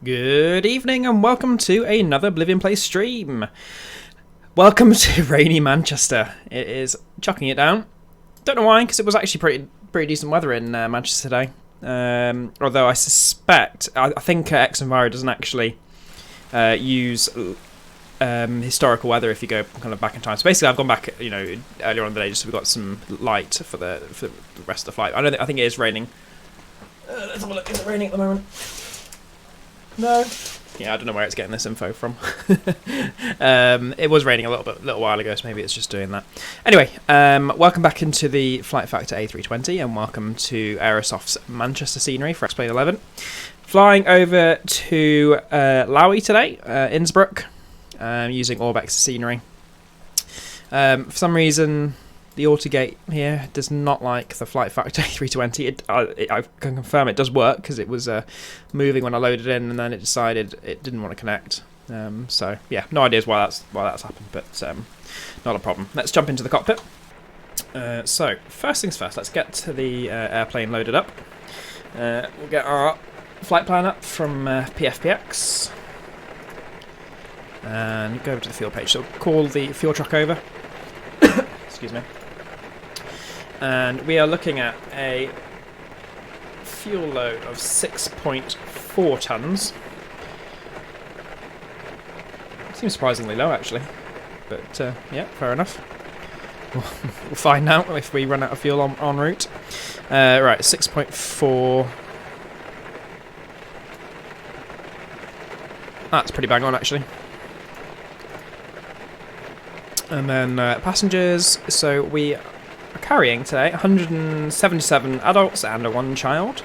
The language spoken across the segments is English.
Good evening and welcome to another Oblivion Play stream. Welcome to rainy Manchester. It is chucking it down. Don't know why, because it was actually pretty decent weather in Manchester today. Although I suspect, I think xEnviro doesn't actually use historical weather if you go kind of back in time. So basically, I've gone back, earlier on in the day just so we've got some light for the rest of the flight. I think it is raining. Let's have a look. Is it raining at the moment? No. Yeah, I don't know where it's getting this info from. It was raining a little while ago, so maybe it's just doing that. Anyway, welcome back into the Flight Factor A320, and welcome to Aerosoft's Manchester scenery for X-Plane 11. Flying over to LOWI today, Innsbruck, using ORBX scenery. For some reason, the AutoGate here does not like the Flight Factor A320. I can confirm it does work because it was moving when I loaded in, and then it decided it didn't want to connect. So yeah, no ideas why that's happened, but not a problem. Let's jump into the cockpit. So first things first, let's get to the airplane loaded up. We'll get our flight plan up from PFPX and go over to the fuel page. So call the fuel truck over. Excuse me. And we are looking at a fuel load of 6.4 tons. Seems surprisingly low, actually. But, yeah, fair enough. We'll find out if we run out of fuel en route. Right, 6.4. That's pretty bang on, actually. And then passengers, so we are carrying today 177 adults and one child.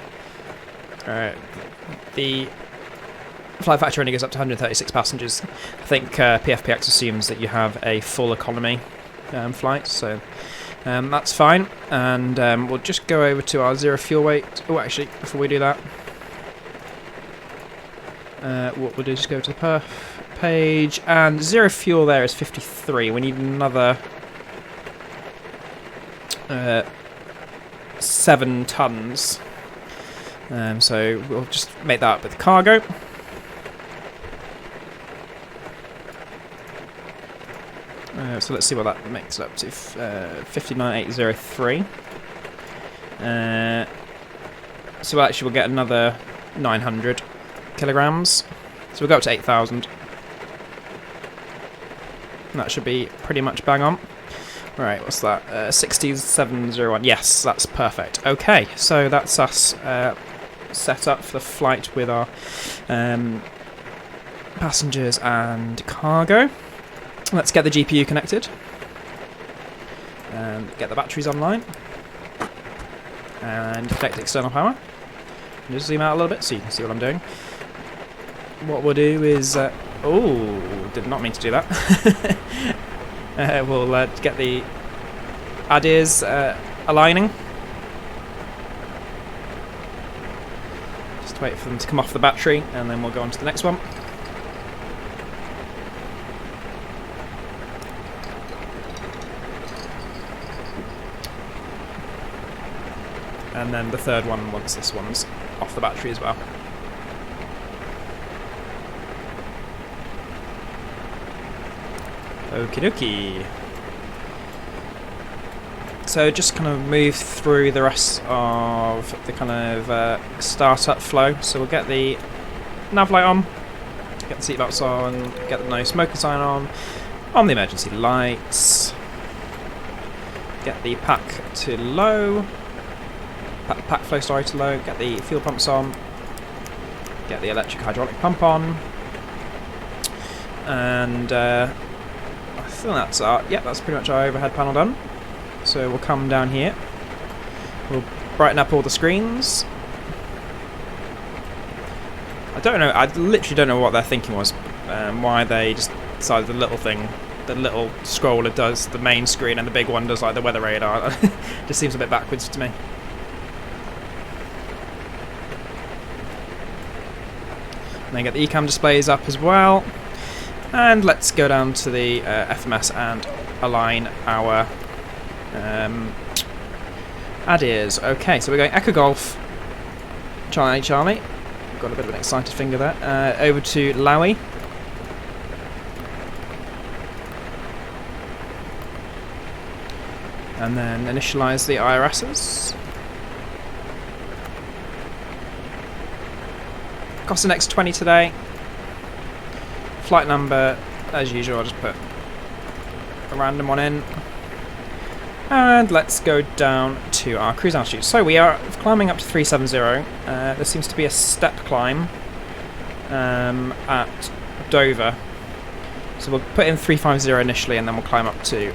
The Flight Factor only goes up to 136 passengers. I think PFPX assumes that you have a full economy flight, so that's fine. And we'll just go over to our zero fuel weight. Oh, actually, before we do that, what we'll do is just go to the perf page, and zero fuel there is 53. We need another 7 tons. So we'll just make that up with cargo. So let's see what that makes it up to. 59,803. So actually we'll get another 900 kilograms. So we'll go up to 8,000. That should be pretty much bang on. Right, what's that? 6701. Yes, that's perfect. Okay, so that's us set up for the flight with our passengers and cargo. Let's get the GPU connected. And get the batteries online. And connect external power. And just zoom out a little bit so you can see what I'm doing. What we'll do is... oh, did not mean to do that. We'll get the add-ons aligning. Just wait for them to come off the battery, and then we'll go on to the next one. And then the third one once this one's off the battery as well. Okie dokie. So just kind of move through the rest of the kind of startup flow. So we'll get the nav light on, get the seatbelts on, get the no smoker sign on the emergency lights, get the pack to low, pack flow sorry to low, get the fuel pumps on, get the electric hydraulic pump on, and I think that's that's pretty much our overhead panel done. So we'll come down here. We'll brighten up all the screens. I don't know. I literally don't know what their thinking was. Why they just decided the little scroller does the main screen and the big one does like the weather radar. Just seems a bit backwards to me. And then get the eCam displays up as well. And let's go down to the FMS and align our add-ons. Okay, so we're going Echo Golf, Charlie Charlie, got a bit of an excited finger there. Over to LOWI. And then initialise the IRSs. Cost an X20 today. Flight number, as usual, I'll just put a random one in. And let's go down to our cruise altitude. So we are climbing up to 370. There seems to be a step climb at Dover. So we'll put in 350 initially, and then we'll climb up to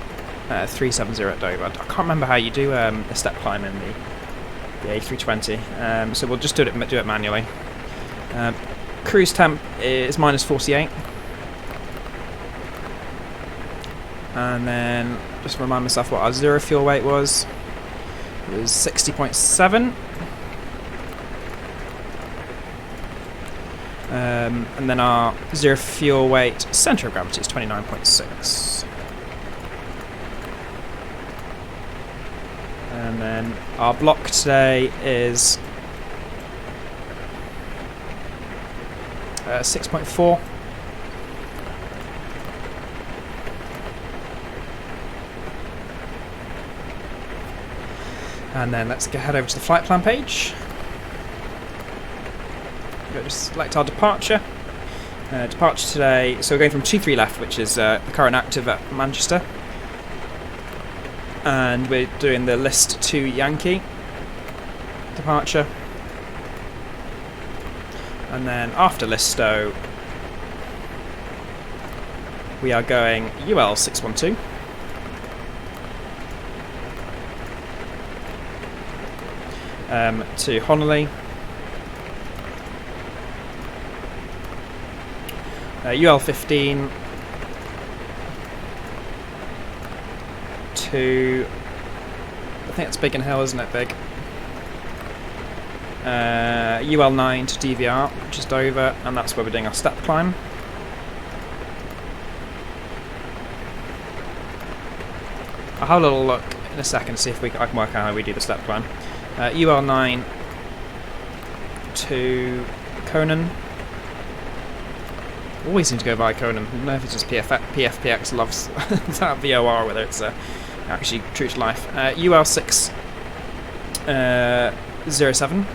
370 at Dover. I can't remember how you do a step climb in the A320. So we'll just do it manually. Cruise temp is -48. And then just remind myself what our zero fuel weight was. It was 60.7. And then our zero fuel weight centre of gravity is 29.6. And then our block today is 6.4. And then let's head over to the flight plan page. We'll just select our departure. Departure today, so we're going from 23 left, which is the current active at Manchester. And we're doing the list 2 Yankee departure. And then after Listo, we are going UL 612. To Honolulu. UL 15 to, I think it's Biggin Hill, isn't it? Big. UL 9 to DVR, which is Dover, and that's where we're doing our step climb. I'll have a little look in a second to see if I can work out how we do the step climb. UL 9 to Conan. Always seem to go by Conan. I don't know if it's just PFPX loves that VOR, whether it's actually true to life. UL 6 07.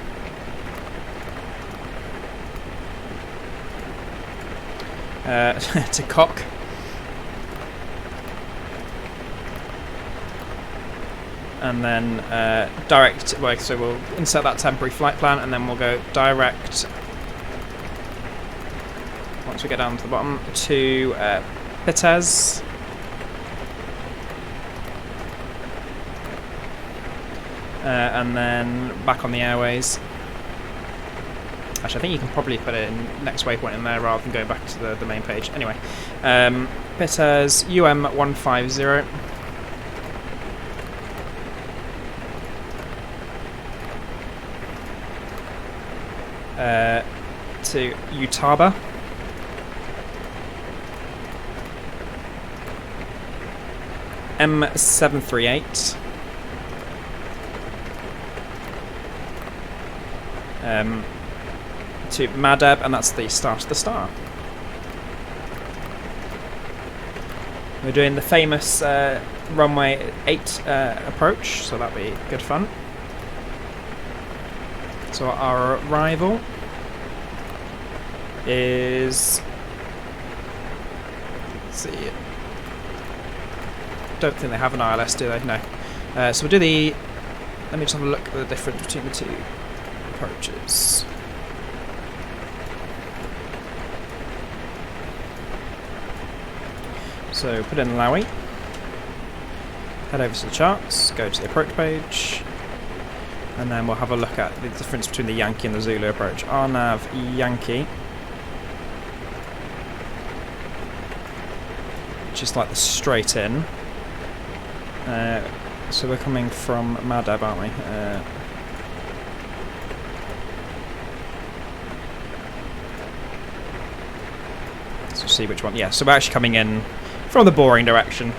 To Cock. And then direct, well, so we'll insert that temporary flight plan, and then we'll go direct, once we get down to the bottom, to Pitez. And then back on the airways. Actually, I think you can probably put it in next waypoint in there rather than going back to the main page. Anyway, Pitez UM 150. To Utaba. M738. To Madeb, and that's the start of the star. We're doing the famous runway 8 approach, so that'll be good fun. So our arrival is, let's see, don't think they have an ILS, do they? No. So we'll do the, let me just have a look at the difference between the 2 approaches. So put in LOWI, head over to the charts, go to the approach page, and then we'll have a look at the difference between the Yankee and the Zulu approach. RNAV Yankee, which is like the straight in. So we're coming from Madab, aren't we? Let's see which one. Yeah, so we're actually coming in from the boring direction.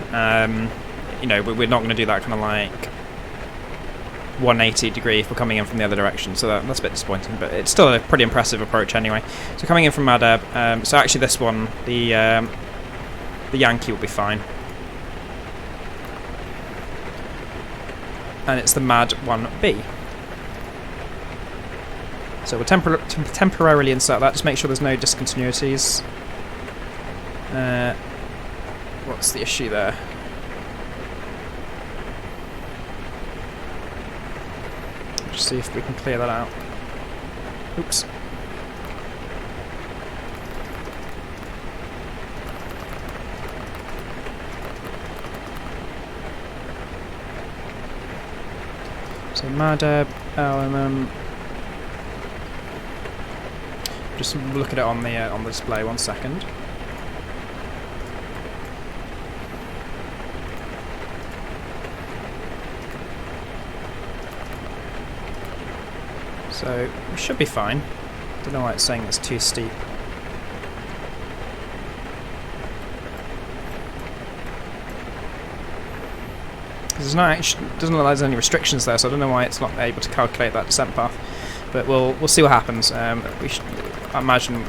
You know, we're not going to do that kind of like 180 degree if we're coming in from the other direction, so that's a bit disappointing, but it's still a pretty impressive approach anyway. So coming in from Mad so actually this one, the Yankee will be fine. And it's the Mad 1B. So we'll temporarily insert that, just make sure there's no discontinuities. What's the issue there? Just see if we can clear that out. Oops. So Mad just look at it on the display. 1 second. So we should be fine. Don't know why it's saying it's too steep. There's no doesn't look like there's any restrictions there, so I don't know why it's not able to calculate that descent path. But we'll see what happens. I imagine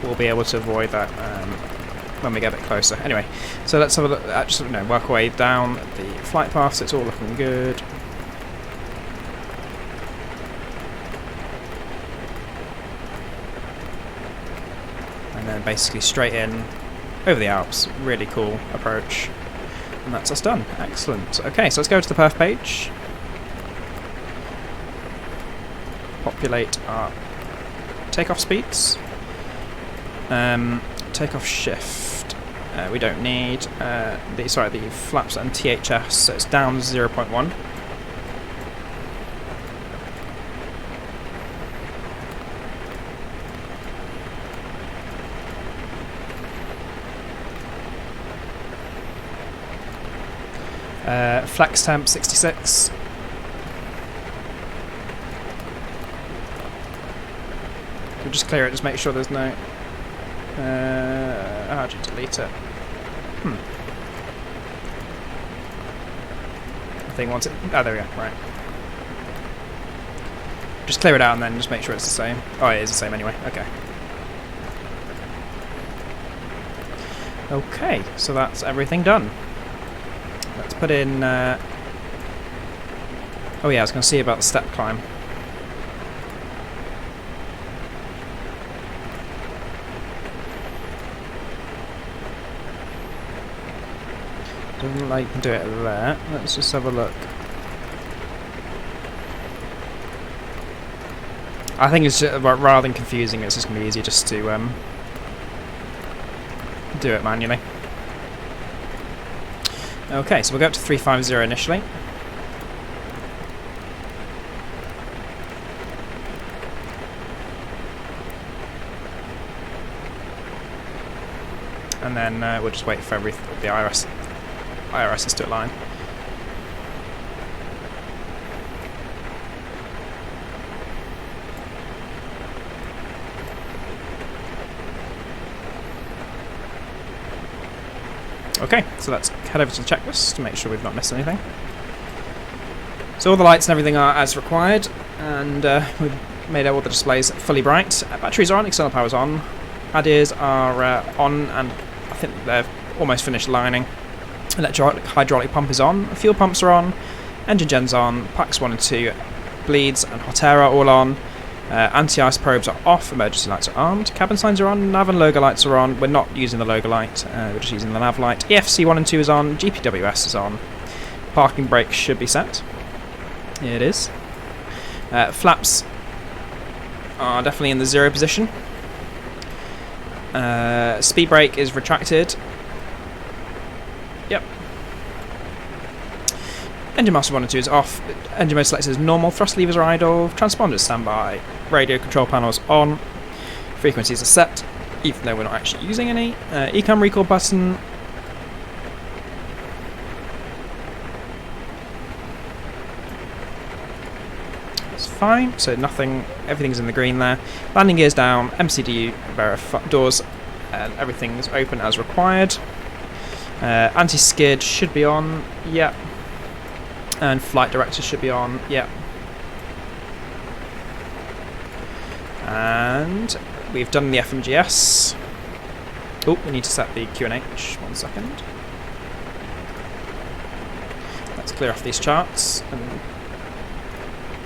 we'll be able to avoid that when we get a bit closer. Anyway, so let's have a look. Just work our way down the flight path. So it's all looking good. And then basically straight in over the Alps. Really cool approach. And that's us done. Excellent. Okay, so let's go to the perf page. Populate our takeoff speeds. Takeoff shift. We don't need the flaps and THS. So it's down 0.1. Flex temp 66. We'll just clear it, just make sure there's no... how do you delete it? I think once it... Oh, there we go, right. Just clear it out and then just make sure it's the same. Oh, it is the same anyway, okay. Okay, so that's everything done. Let's put in... oh yeah, I was going to see about the step climb. Doesn't look like you can do it there. Let's just have a look. I think it's just, rather than confusing, it's just going to be easier just to do it manually. Okay, so we'll go up to 350 initially. And then we'll just wait for the IRSs to align. Okay, so let's head over to the checklist to make sure we've not missed anything. So all the lights and everything are as required, and we've made all the displays fully bright. Batteries are on, external power's on. ADIRs are on, and I think they're almost finished lining. Hydraulic pump is on, fuel pumps are on, engine gen's on, packs 1 and 2, bleeds and hot air are all on. Anti-ice probes are off, emergency lights are armed, cabin signs are on, nav and logo lights are on. We're not using the logo light, we're just using the nav light. EFC 1 and 2 is on, GPWS is on. Parking brake should be set. It is. Flaps are definitely in the 0 position. Speed brake is retracted. Yep. Engine master 1 and 2 is off. Engine mode selected as normal. Thrust levers are idle. Transponders standby. Radio control panels on. Frequencies are set, even though we're not actually using any. Ecam recall button. It's fine. So everything's in the green there. Landing gears down. MCD doors. And everything's open as required. Anti-skid should be on. Yep. And flight director should be on, yeah. And we've done the FMGS. Oh, we need to set the QNH. 1 second. Let's clear off these charts and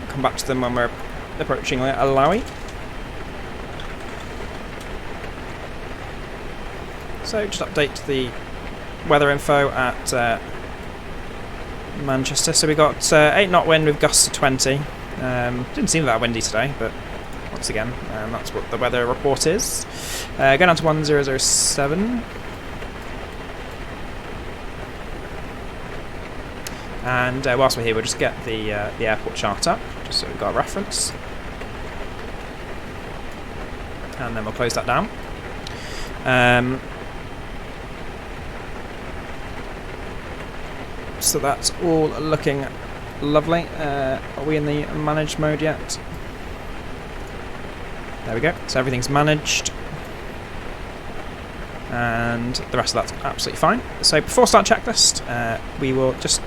come back to them when we're approaching LOWI. So just update the weather info at Manchester. So we got 8 knot wind with gusts of 20. Didn't seem that windy today, but once again, that's what the weather report is. Going down to 1007. And whilst we're here, we'll just get the airport chart up, just so we've got a reference. And then we'll close that down. So that's all looking lovely. Are we in the managed mode yet? There we go. So everything's managed. And the rest of that's absolutely fine. So before start checklist, we will just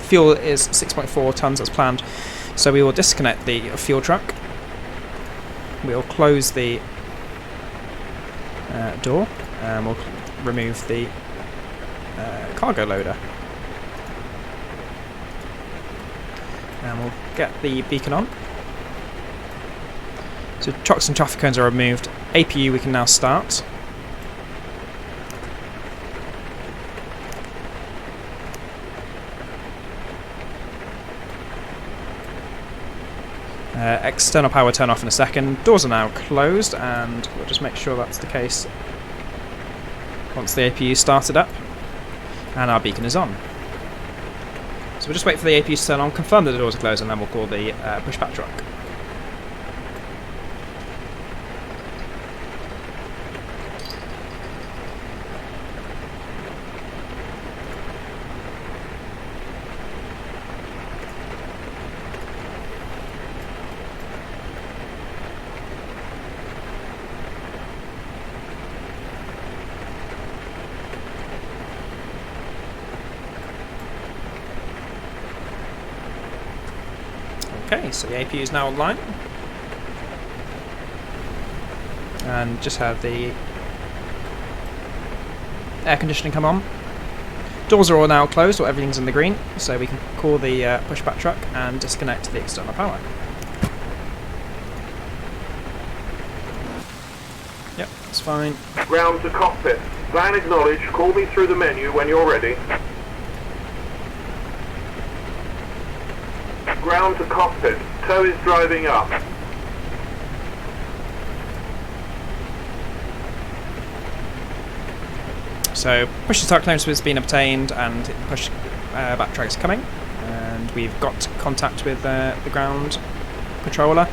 fuel is 6.4 tons as planned. So we will disconnect the fuel truck. We'll close the door and we'll remove the cargo loader. And we'll get the beacon on. So trucks and traffic cones are removed. APU we can now start. External power turn off in a second. Doors are now closed, and we'll just make sure that's the case once the APU started up. And our beacon is on. So we'll just wait for the APU to turn on, confirm that the doors are closed, and then we'll call the pushback truck. Okay, so the APU is now online, and just have the air conditioning come on. Doors are all now closed, or everything's in the green, so we can call the pushback truck and disconnect the external power. Yep, that's fine. Ground to cockpit. Plan acknowledged. Call me through the menu when you're ready. Ground to cockpit. Tow is driving up. So push to start clearance has been obtained, and push backtrack is coming. And we've got contact with the ground controller.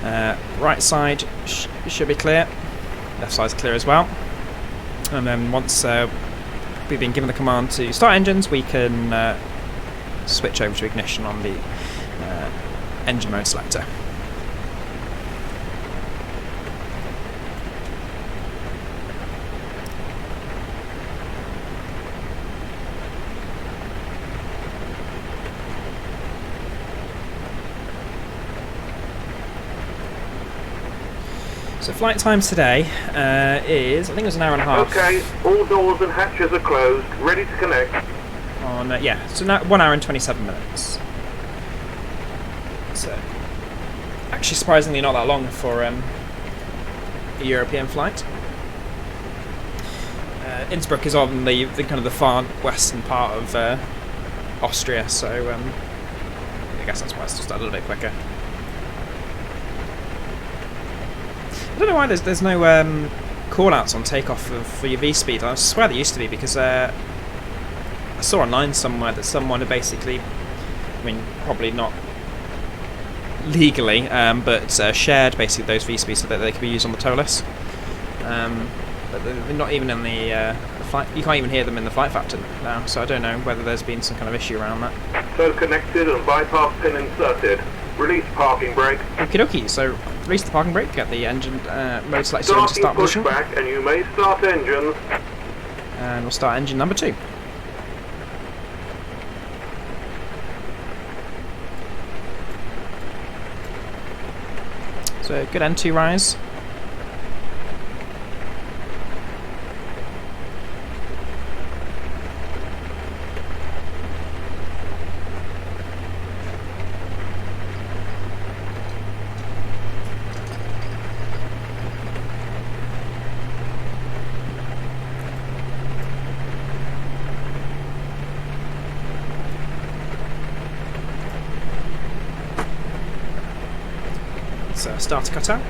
Right side should be clear. Left side's clear as well. And then once we've been given the command to start engines, we can switch over to ignition on the engine mode selector. So flight times today is, I think it was an hour and a half. Okay, all doors and hatches are closed, ready to connect. On yeah, so now 1 hour and 27 minutes. So actually surprisingly not that long for a European flight. Innsbruck is on the kind of the far western part of Austria, so I guess that's why it's just a little bit quicker. I don't know why there's no call-outs on takeoff for your V-speed. I swear there used to be, because I saw online somewhere that someone had basically, I mean, probably not legally, but shared basically those V-speeds so that they could be used on the tow list. But they're not even in the flight. You can't even hear them in the Flight Factor now, so I don't know whether there's been some kind of issue around that. Tow connected and bypass pin inserted. Release parking brake. Okie dokie, so release the parking brake, get the engine mode selector into start position. Pushback, and you may start engines. And we'll start engine number 2. So good N2 rise. Starter cut out.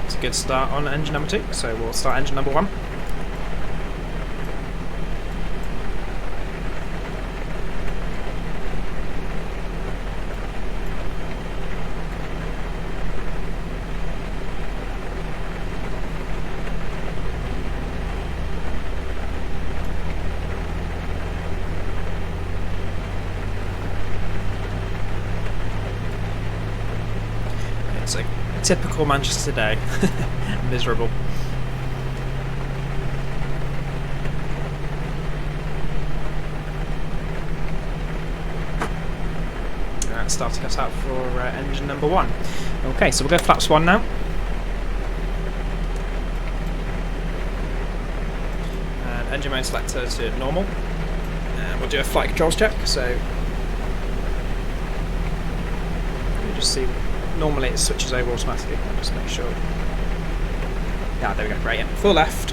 It's a good start on engine number 2, so we'll start engine number 1. It's a typical Manchester day. Miserable. Starter cut out for engine number 1. Okay, so we'll go flaps 1 now. And engine mode selector to normal. And we'll do a flight controls check, so you just see. Normally it switches over automatically. I'll just make sure. Yeah, there we go. Right, yeah. Full left.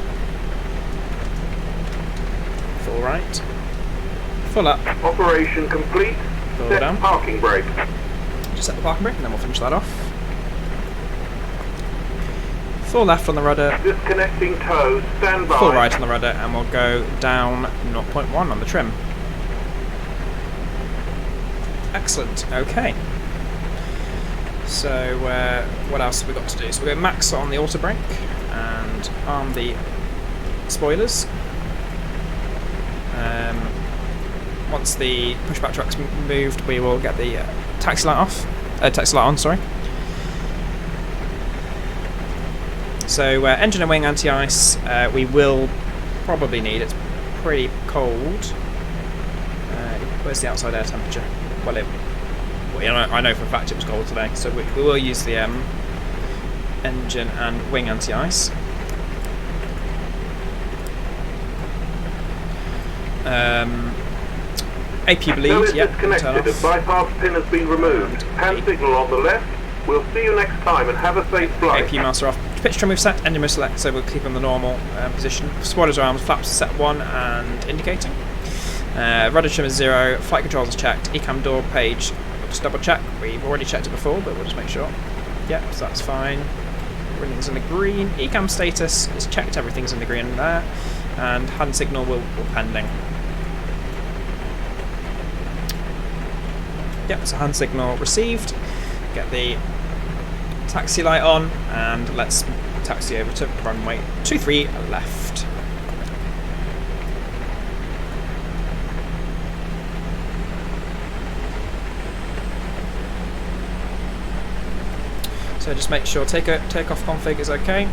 Full right. Full up. Operation complete. Full Set down. parking brake. Just set the parking brake and then we'll finish that off. Full left on the rudder. Disconnecting toes. Stand by. Full right on the rudder and we'll go down 0.1 on the trim. Excellent. Okay. So what else have we got to do? So we're max on the auto brake and arm the spoilers. Once the pushback truck's moved, we will get the taxi light off. Taxi light on, sorry. So engine and wing anti-ice we will probably need. It's pretty cold. Where's the outside air temperature? Well, I know for a fact it was cold today, so we will use the engine and wing anti-ice. AP bleed, yep, turn disconnected. off. A bypass pin has been removed. Hand signal on the left. We'll see you next time and have a safe flight. AP master off. Pitch trim we've set, engine mode select, so we'll keep on the normal position. Spoilers are arms, flaps set 1 and indicating. Rudder trim is 0, flight controls is checked, ECAM door page, we'll just double check. We've already checked it before, but we'll just make sure. Yep, so that's fine. Everything's in the green. ECAM status is checked, everything's in the green there. And hand signal will pending. Yep, so hand signal received. Get the taxi light on, and let's taxi over to runway 23 left. So just make sure takeoff config is okay.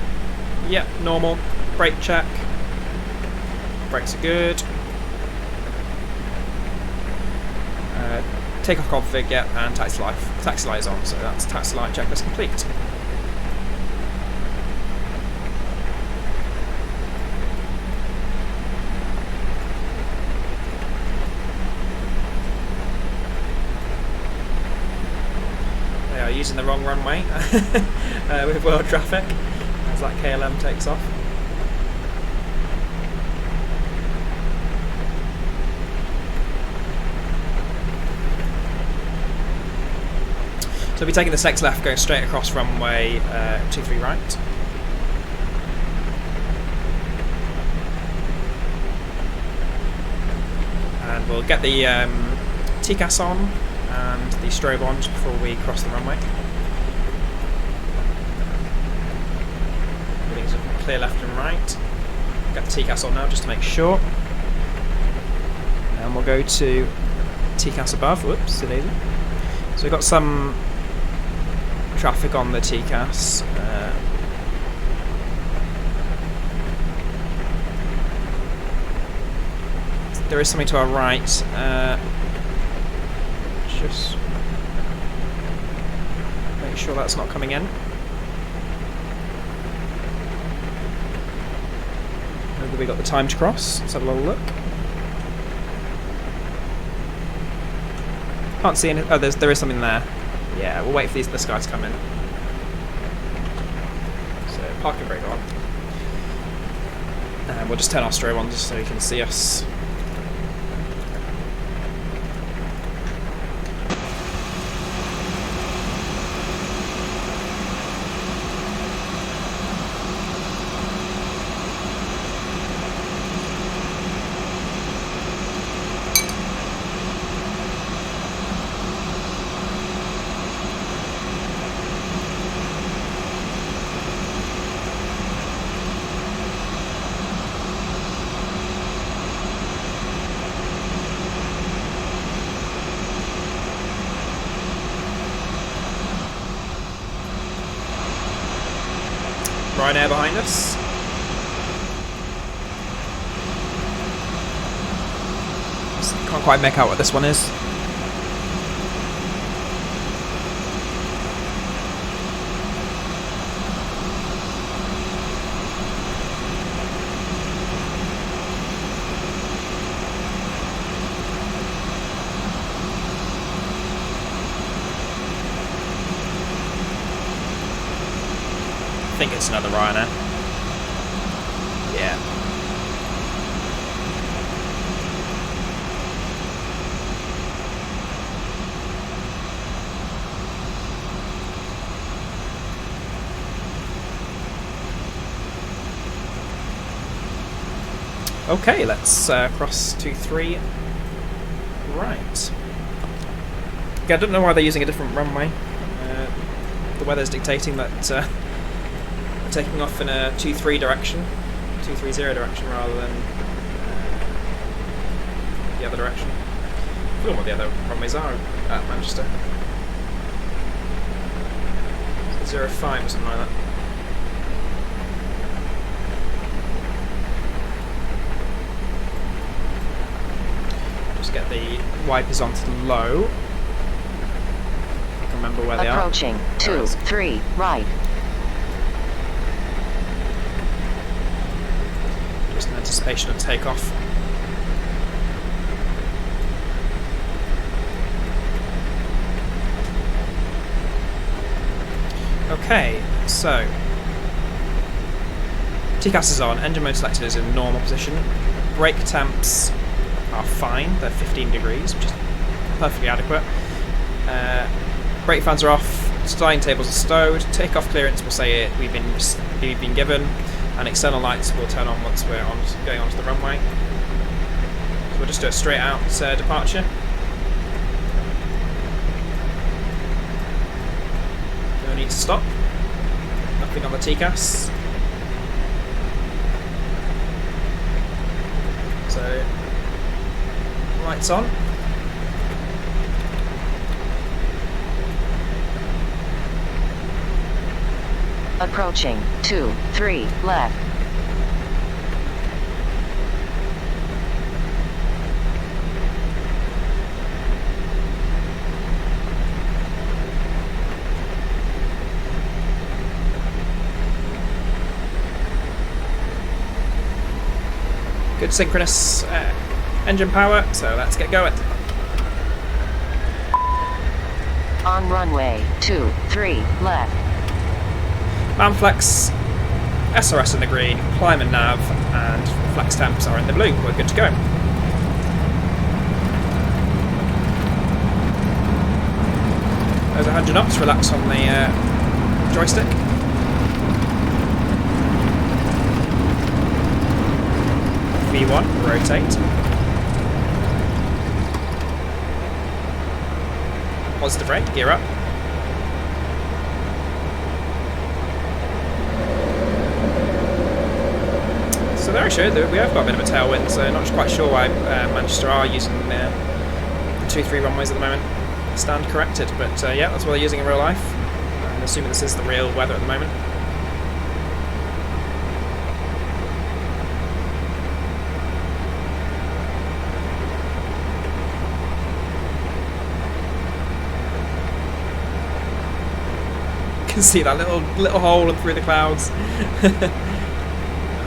Yep, normal. Brake check. Brakes are good. Takeoff config, yep, and taxi light is on, so that's taxi light checklist complete. They are using the wrong runway with world traffic as that KLM takes off. So we'll be taking the next left, going straight across runway 23 right. And we'll get the TCAS on and the strobe on just before we cross the runway. Everything's clear left and right. Get the TCAS on now just to make sure. And we'll go to TCAS above. Whoops, daisy. So we've got some traffic on the TCAS. There is something to our right. Just make sure that's not coming in. Maybe we got the time to cross. Let's have a little look. Can't see any. Oh, there is something there. Yeah, we'll wait for this guy to come in. So parking brake on. And we'll just turn our strobe on just so you can see us. Ryanair behind us. Just can't quite make out what this one is. I think it's another Ryanair. Yeah. Okay, let's cross to 3 right. Okay, I don't know why they're using a different runway. The weather's dictating that taking off in a 2-3 direction, 230 direction rather than the other direction. I forgot what the other runways are at Manchester. 05 or something like that. Just get the wipers onto the low. I can remember where they are. Approaching 2-3 right. In anticipation of takeoff. Okay, so TCAS is on, engine mode selected is in normal position, brake temps are fine, they're 15 degrees, which is perfectly adequate. Brake fans are off, sliding tables are stowed, takeoff clearance will say we've been given, and external lights will turn on once we're going onto the runway. So we'll just do a straight out departure. No need to stop. Nothing on the TCAS. So lights on. Approaching 2-3 left. Good synchronous engine power, so let's get going. On runway 2-3 left. Manflex, SRS in the green, climb and nav, and flex temps are in the blue. We're good to go. There's 100 knots, relax on the joystick. V1, rotate. Positive brake, gear up. So there actually, we have got a bit of a tailwind, so not quite sure why Manchester are using the 2-3 runways at the moment. Stand corrected, but yeah, that's what they're using in real life. I'm assuming this is the real weather at the moment. can see that little hole through the clouds.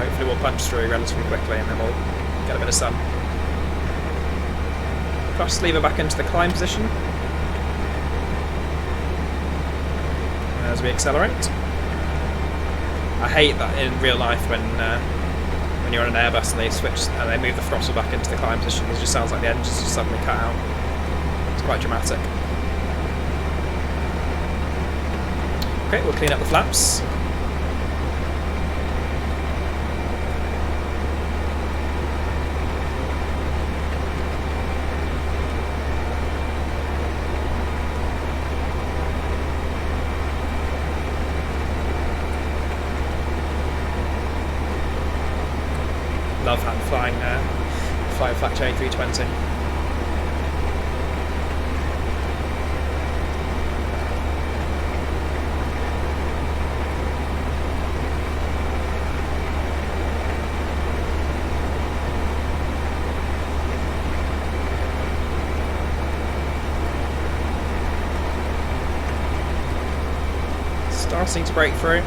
Hopefully we'll punch through relatively quickly and then we'll get a bit of sun. Thrust lever back into the climb position as we accelerate. I hate that in real life when you're on an Airbus and they switch and they move the throttle back into the climb position. It just sounds like the engine's just suddenly cut out. It's quite dramatic. Okay, we'll clean up the flaps. Love flying Flight Factor A320. Starting to break through.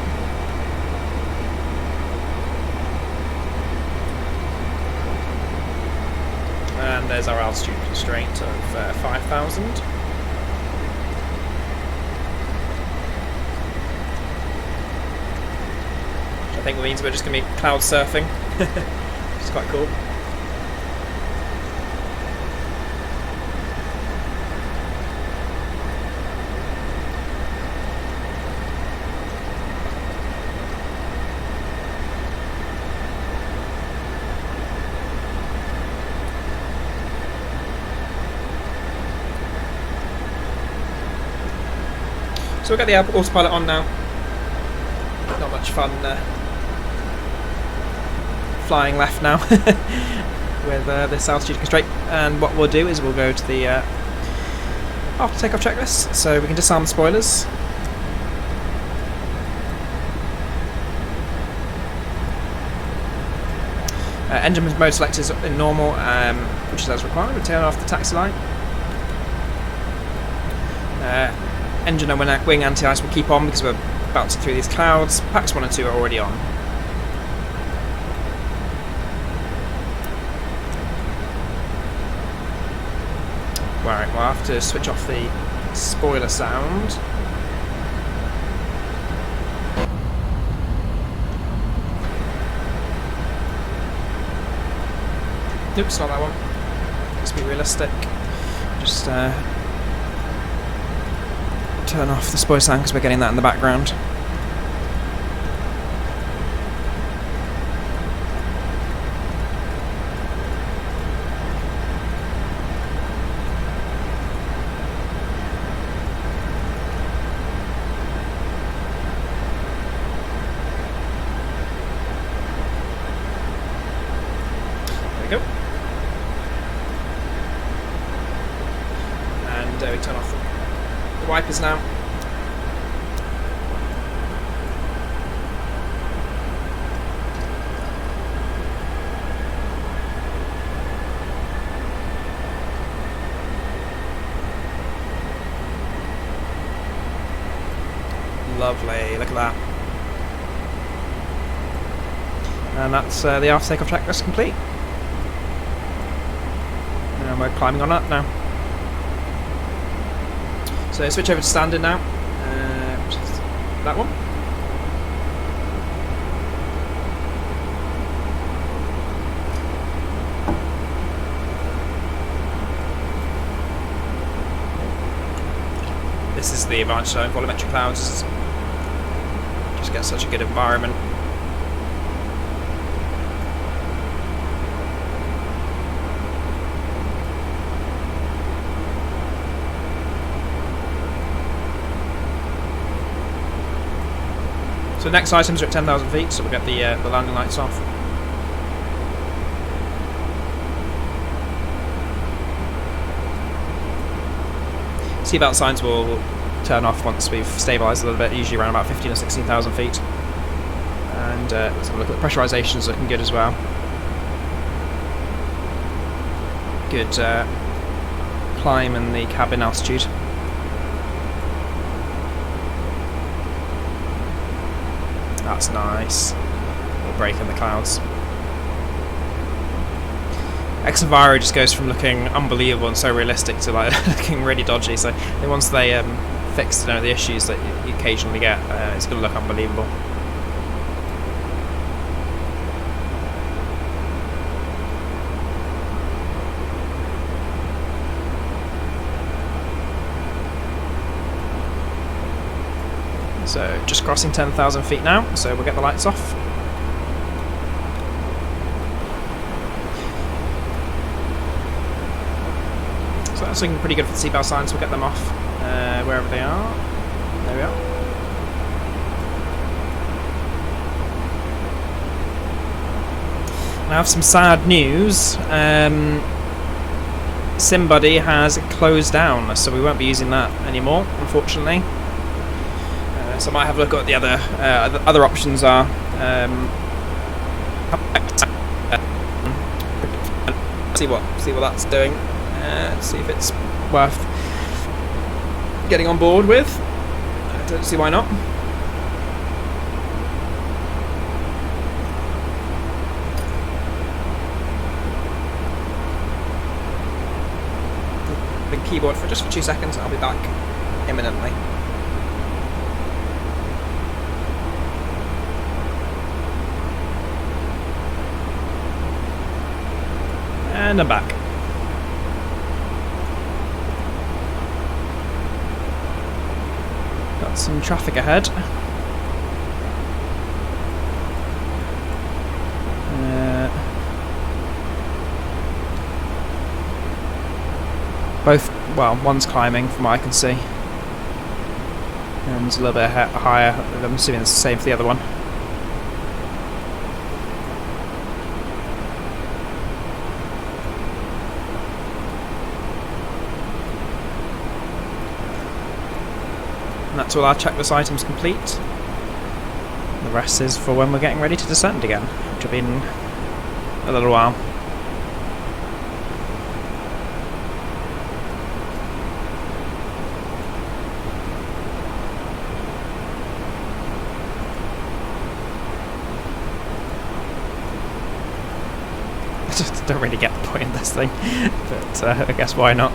And there's our altitude constraint of 5,000. Which I think means we're just going to be cloud surfing, which is quite cool. So we've got the autopilot on now. Not much fun flying left now with this altitude constraint. And what we'll do is we'll go to the after takeoff checklist, so we can disarm the spoilers. Engine mode select is in normal, which is as required. We'll turn off the taxi light. Engine and wing anti-ice will keep on because we're bouncing through these clouds. Packs 1 and 2 are already on. Right, we'll have to switch off the spoiler sound. Oops, not that one. Let's be realistic. Just turn off the spoiler sound because we're getting that in the background. There we go. And we turn off the wipers now. Lovely, look at that. And that's the after takeoff checklist complete. And we're climbing on up now. So switch over to standard now, which is that one. This is the advantage of volumetric clouds. Just get such a good environment. So the next items are at 10,000 feet, so we'll get the landing lights off. Seatbelt signs will turn off once we've stabilised a little bit, usually around about 15 or 16,000 feet. And let's have a look at the pressurisation's looking good as well. Good climb in the cabin altitude. That's nice. We'll break in the clouds. X-enviro just goes from looking unbelievable and so realistic to like looking really dodgy. So once they fix the issues that you occasionally get, it's going to look unbelievable. So just crossing 10,000 feet now, so we'll get the lights off. So that's looking pretty good for the seatbelt signs. We'll get them off wherever they are. There we are. I have some sad news. SimBuddy has closed down, so we won't be using that anymore, unfortunately. So I might have a look at what the other options are. See what that's doing. See if it's worth getting on board with. I don't see why not. The keyboard for just 2 seconds. I'll be back imminently. And I'm back. Got some traffic ahead. One's climbing from what I can see. And it's a little bit higher. I'm assuming it's the same for the other one. And that's all our checklist items complete. The rest is for when we're getting ready to descend again, which will be in a little while. I just don't really get the point of this thing, but I guess why not?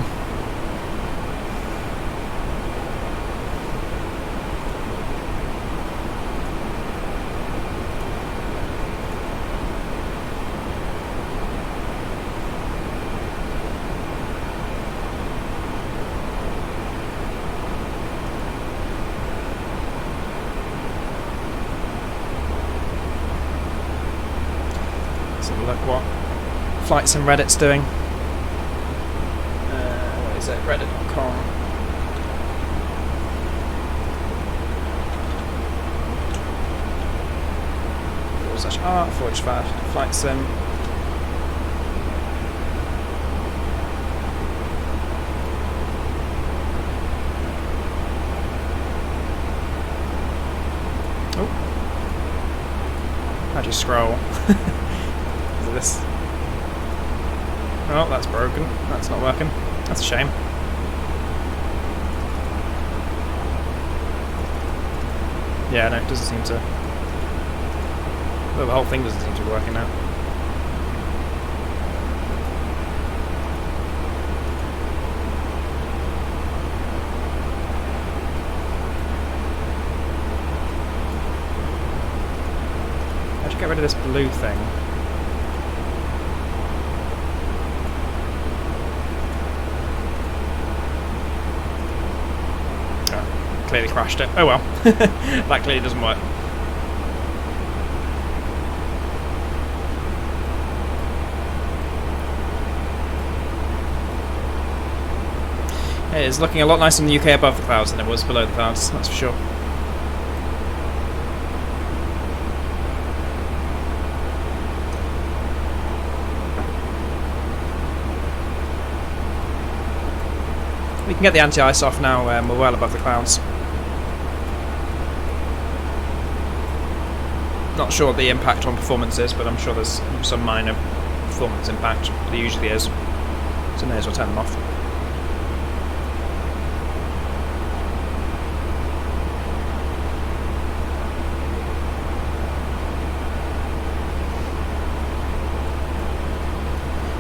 Look what Flight Sim Reddit's doing. What is it? Reddit.com. /art/flight sim. Oh. How'd you scroll? This. Oh, that's broken. That's not working. That's a shame. Yeah, no, it doesn't seem to. Well, the whole thing doesn't seem to be working now. How'd you get rid of this blue thing? Clearly crashed it. Oh well. That clearly doesn't work. It is looking a lot nicer in the UK above the clouds than it was below the clouds, that's for sure. We can get the anti-ice off now, we're well above the clouds. Not sure what the impact on performance is, but I'm sure there's some minor performance impact. There usually is, so may as well turn them off.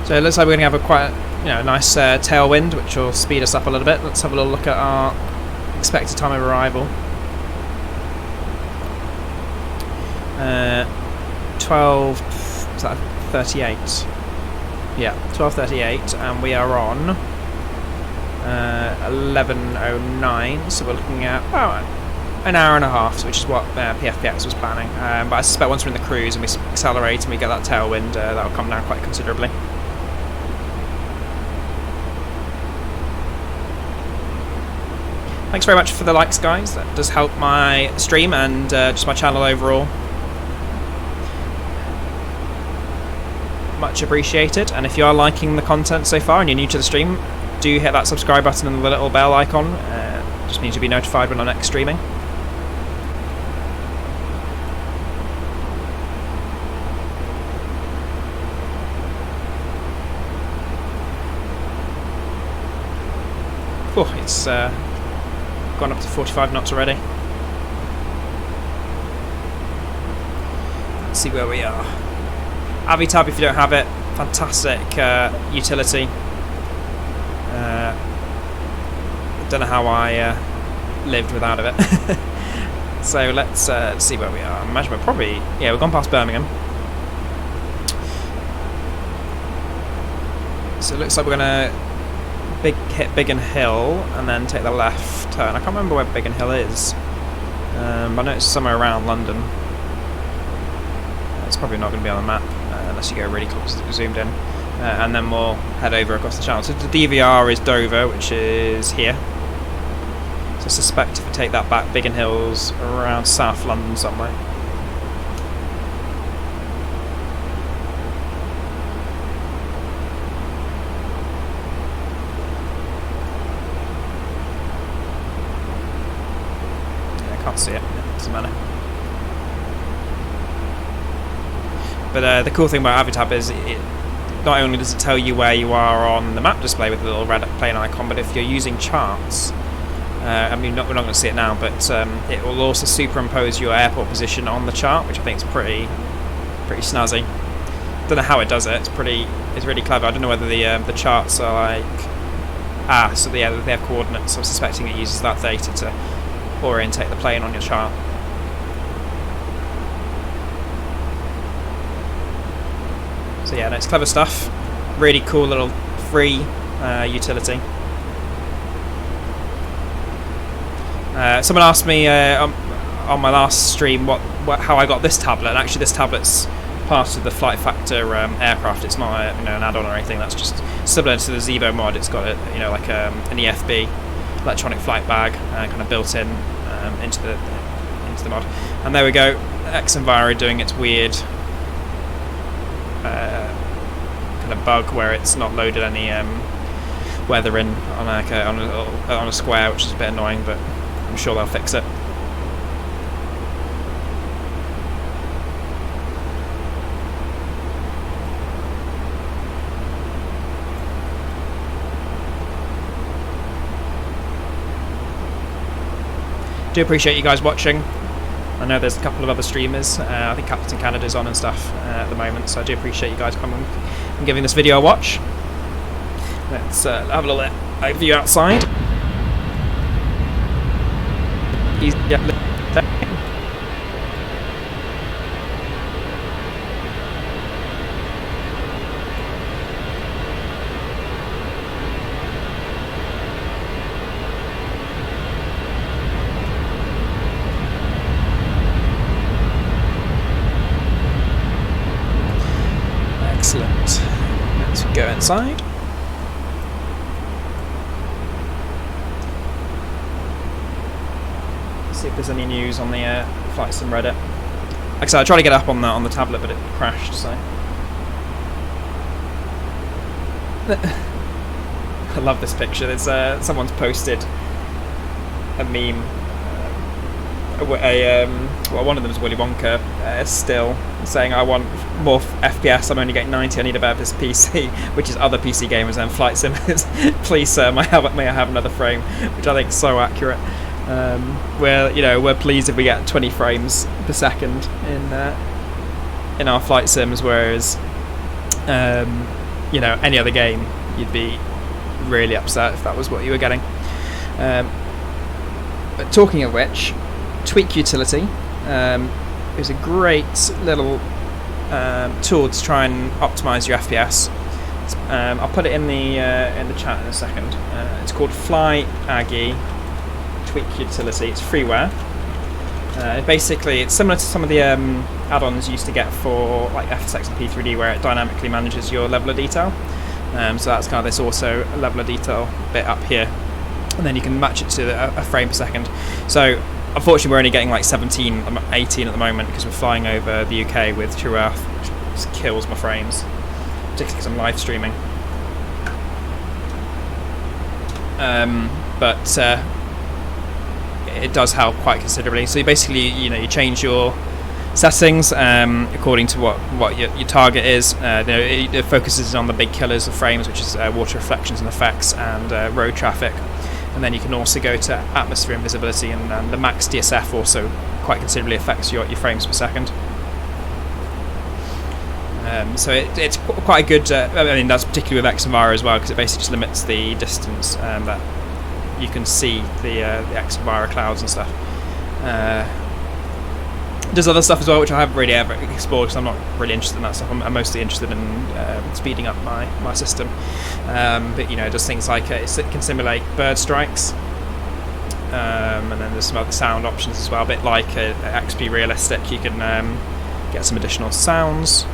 So it looks like we're going to have a quite nice tailwind, which will speed us up a little bit. Let's have a little look at our expected time of arrival. 12:38. Yeah, 12:38, and we are on 11:09. So we're looking at about an hour and a half, which is what PFPX was planning. But I suspect once we're in the cruise and we accelerate and we get that tailwind, that'll come down quite considerably. Thanks very much for the likes, guys. That does help my stream and just my channel overall. Much appreciated. And if you are liking the content so far and you're new to the stream, do hit that subscribe button and the little bell icon. Just means you'll be notified when I'm next streaming. Oh, it's gone up to 45 knots already. Let's see where we are. Avitab, if you don't have it, fantastic utility. Don't know how I lived without it. So let's see where we are. I imagine we're probably, we've gone past Birmingham. So it looks like we're gonna hit Biggin Hill and then take the left turn. I can't remember where Biggin Hill is, but I know it's somewhere around London. It's probably not going to be on the map unless you go really close, zoomed in, and then we'll head over across the channel. So the DVR is Dover, which is here. So I suspect if we take that back, Biggin Hill's around South London somewhere. Can't see it, doesn't matter. But the cool thing about Avitab is it not only does it tell you where you are on the map display with the little red plane icon, but if you're using charts, I mean, we're not going to see it now, but it will also superimpose your airport position on the chart, which I think is pretty snazzy. Don't know how it does it. It's really clever. I don't know whether the charts are like so they have coordinates. So I'm suspecting it uses that data to orientate the plane on your chart. So yeah, no, it's clever stuff. Really cool little free utility. Someone asked me on my last stream how I got this tablet, and actually this tablet's part of the Flight Factor aircraft. It's not an add-on or anything. That's just similar to the Zevo mod. It's got like an EFB, electronic flight bag, kind of built in into the mod. And there we go, xEnviro doing its weird kind of bug where it's not loaded any weather in on a square, which is a bit annoying, but I'm sure they'll fix it. Do appreciate you guys watching. I know there's a couple of other streamers. I think Captain Canada's on and stuff at the moment, so I do appreciate you guys coming and giving this video a watch. Let's have a little overview outside. Excellent. Let's go inside. See if there's any news on the Flight Sim Reddit. Like I said, I tried to get up on the tablet, but it crashed. So I love this picture. There's someone's posted a meme. Well, one of them is Willy Wonka still saying, I want more FPS, I'm only getting 90, I need a better PC, which is other PC gamers and flight simmers. Please sir, may I have another frame, which I think is so accurate. We're pleased if we get 20 frames per second in our flight sims, whereas you know, any other game, you'd be really upset if that was what you were getting. But talking of which, Tweak Utility is a great little tool to try and optimize your FPS. I'll put it in the chat in a second. It's called Fly Aggie Tweak Utility. It's freeware. Basically, it's similar to some of the add-ons you used to get for like FSX and P3D, where it dynamically manages your level of detail. So that's kind of this also level of detail bit up here, and then you can match it to a frame per second. So unfortunately, we're only getting like 17, 18 at the moment because we're flying over the UK with TrueEarth, which just kills my frames, particularly because I'm live streaming. But it does help quite considerably. So you basically, you change your settings according to what your target is. It focuses on the big killers of frames, which is water reflections and effects and road traffic. And then you can also go to atmosphere and visibility, and the max DSF also quite considerably affects your frames per second. So it's quite a good. I mean, that's particularly with xEnviro as well, because it basically just limits the distance that you can see the xEnviro clouds and stuff. Does other stuff as well, which I haven't really ever explored because I'm not really interested in that stuff. I'm mostly interested in speeding up my system. But it does things like it can simulate bird strikes, and then there's some other sound options as well. A bit like XP Realistic, you can get some additional sounds,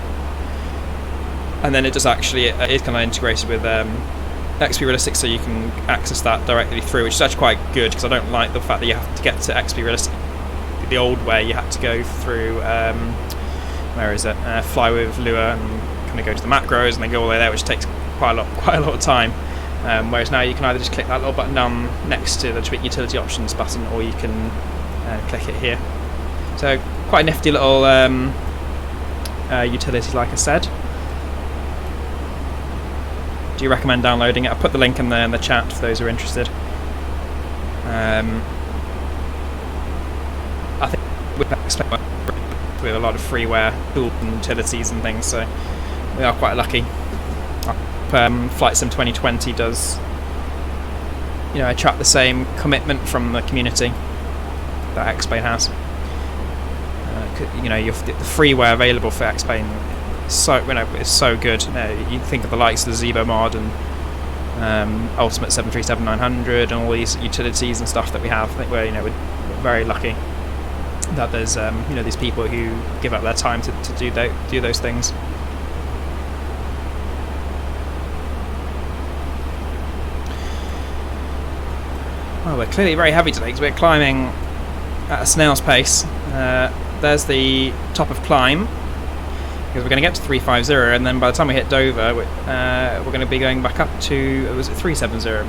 and then it does actually it is kind of integrated with XP Realistic, so you can access that directly through, which is actually quite good because I don't like the fact that you have to get to XP Realistic the old way. You had to go through where is it? Fly with Lua and kind of go to the macros and then go all the way there, which takes quite a lot of time. Whereas now you can either just click that little button down next to the Tweak Utility Options button, or you can click it here. So quite a nifty little utility, like I said. Do you recommend downloading it? I'll put the link in the chat for those who are interested. I think we have a lot of freeware tools and utilities and things, so we are quite lucky. Flight Sim 2020 does, attract the same commitment from the community that X-Plane has. The freeware available for X-Plane is so good. You think of the likes of the Zebo mod and Ultimate 737-900 and all these utilities and stuff that we have. I think we're very lucky that there's these people who give up their time to do those things. Well, we're clearly very heavy today because we're climbing at a snail's pace. There's the top of climb, because we're going to get to 350, and then by the time we hit Dover, we're going to be going back up to, was it 370?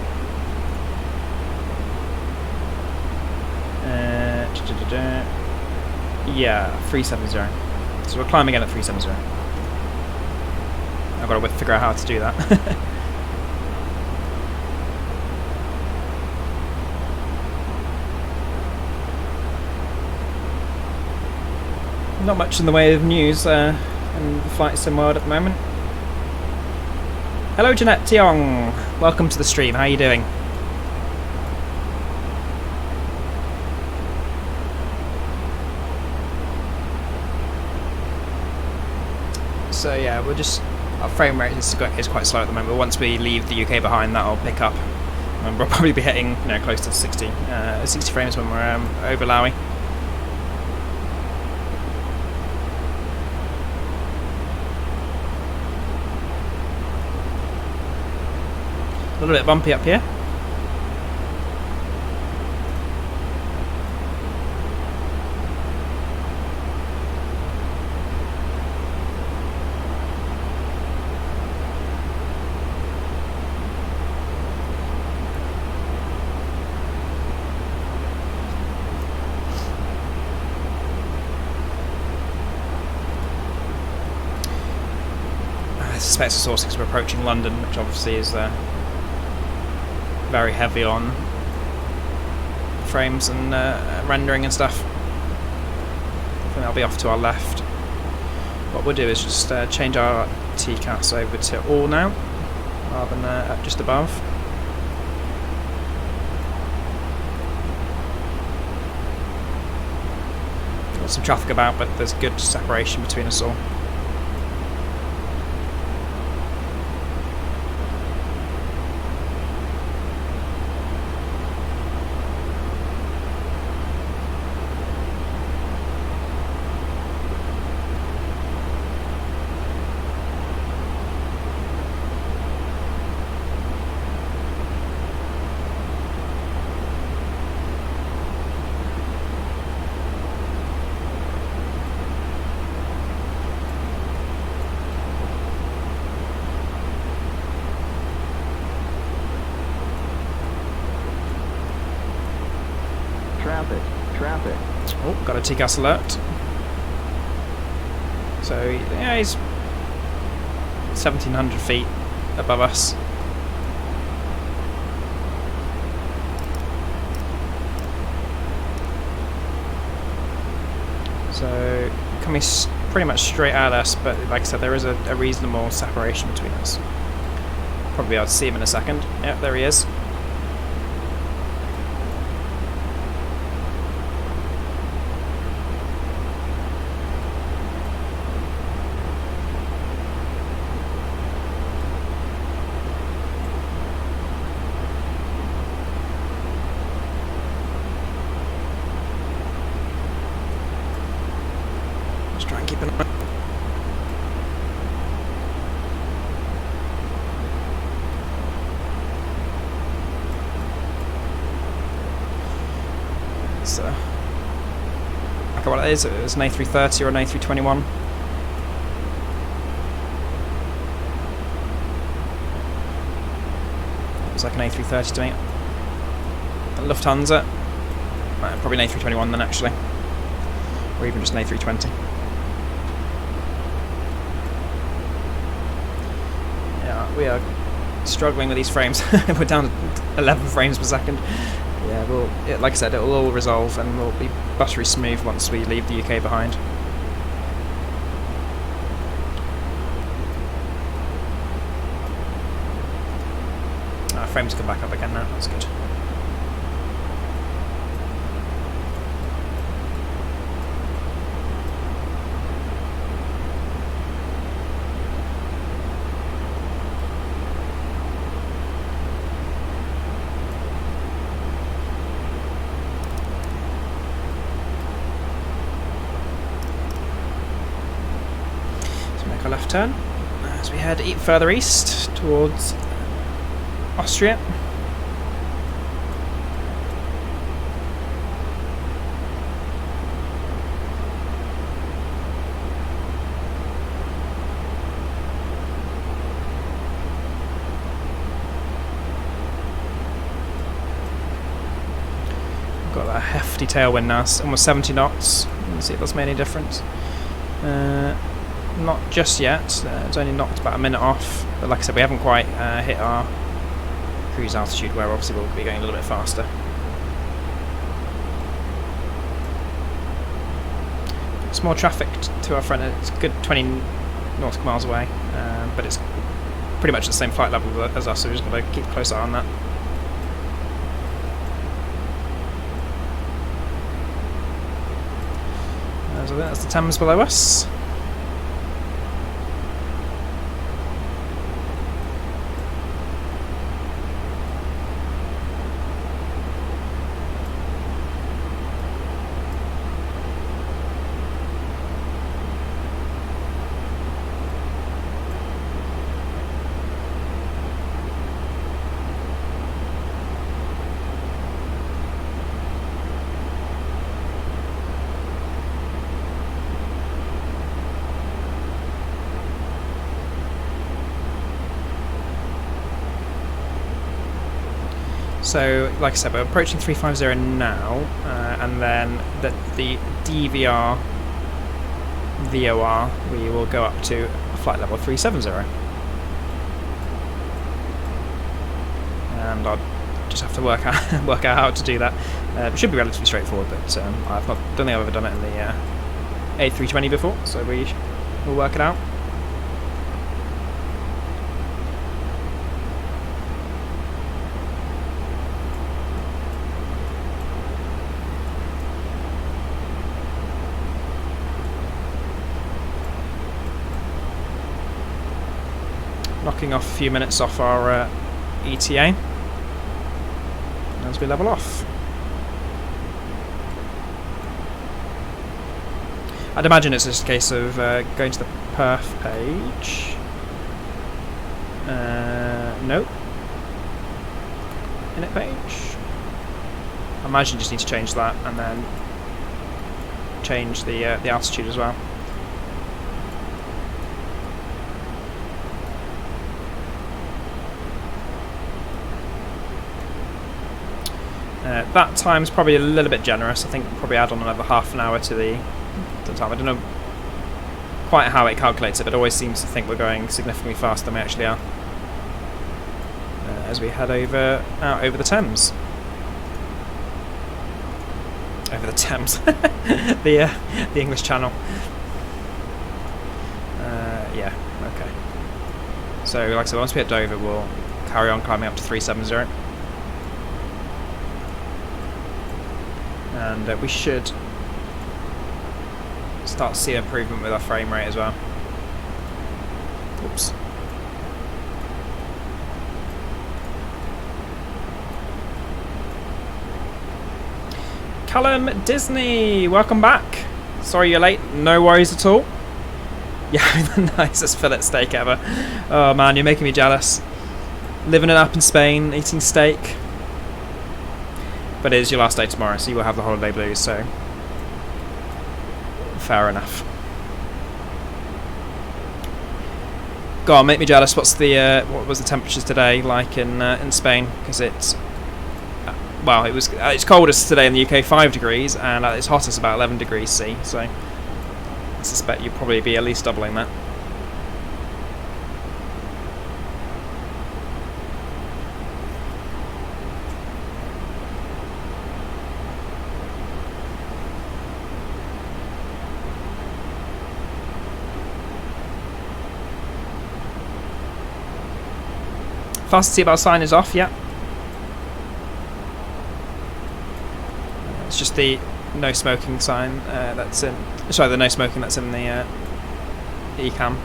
Yeah, 370. So we're climbing again at 370. I've got to figure out how to do that. Not much in the way of news in the flight sim world at the moment. Hello Jeanette Tiong, welcome to the stream, how are you doing? So yeah, our frame rate is quite slow at the moment, but once we leave the UK behind, that'll pick up. And we'll probably be hitting close to 60 frames when we're over LOWI. A little bit bumpy up here. I suspect it's also because we're approaching London, which obviously is very heavy on frames and rendering and stuff. I think I'll be off to our left. What we'll do is just change our TCAS over to all now, rather than up just above. Got some traffic about, but there's good separation between us all. Traffic. Oh, got a TCAS alert. So, yeah, he's 1,700 feet above us. So, coming pretty much straight at us, but like I said, there is a reasonable separation between us. Probably I'll see him in a second. Yep, there he is. Try and keep an eye. So, I forget what it is. It was an A330 or an A321. It was like an A330 to me. A Lufthansa. Probably an A321 then, actually, or even just an A320. We are struggling with these frames. We're down to 11 frames per second. Yeah, like I said, it will all resolve and we'll be buttery smooth once we leave the UK behind. Frames come back up again now, that's good. Make a left turn as we head further east towards Austria. We've got that hefty tailwind now, it's almost 70 knots. Let's see if that's made any difference. Not just yet, it's only knocked about a minute off, but like I said, we haven't quite hit our cruise altitude where obviously we'll be going a little bit faster. It's more traffic to our front, it's a good 20 nautical miles away, but it's pretty much the same flight level as us, so we've just got to keep a close eye on that. So that's the Thames below us. So, like I said, we're approaching 350 now, and then the DVR VOR we will go up to flight level 370. And I'll just have to work out how to do that. It should be relatively straightforward, but don't think I've ever done it in the A320 before, so we'll work it out. knocking off a few minutes off our ETA as we level off. I'd imagine it's just a case of going to the perf page. Nope. Init page. I imagine you just need to change that and then change the altitude as well. That time's probably a little bit generous. I think we'll probably add on another half an hour to the time. I don't know quite how it calculates it, but it always seems to think we're going significantly faster than we actually are as we head out over the Thames. Over the Thames, the English Channel. Yeah, okay. So, like I said, once we hit Dover, we'll carry on climbing up to 370. And we should start to see improvement with our frame rate as well. Oops. Callum Disney, welcome back. Sorry you're late, no worries at all. Yeah, the nicest fillet steak ever. Oh man, you're making me jealous. Living it up in Spain, eating steak. But it is your last day tomorrow, so you will have the holiday blues, so fair enough. Go on, make me jealous. What's the what was the temperatures today like in Spain? Because it's well, it was it's coldest today in the UK, 5 degrees, and at its hottest about 11 degrees C. So I suspect you'll probably be at least doubling that. Fast seatbelt sign is off, yeah. It's just the no smoking sign that's in. Sorry, the no smoking that's in the eCam.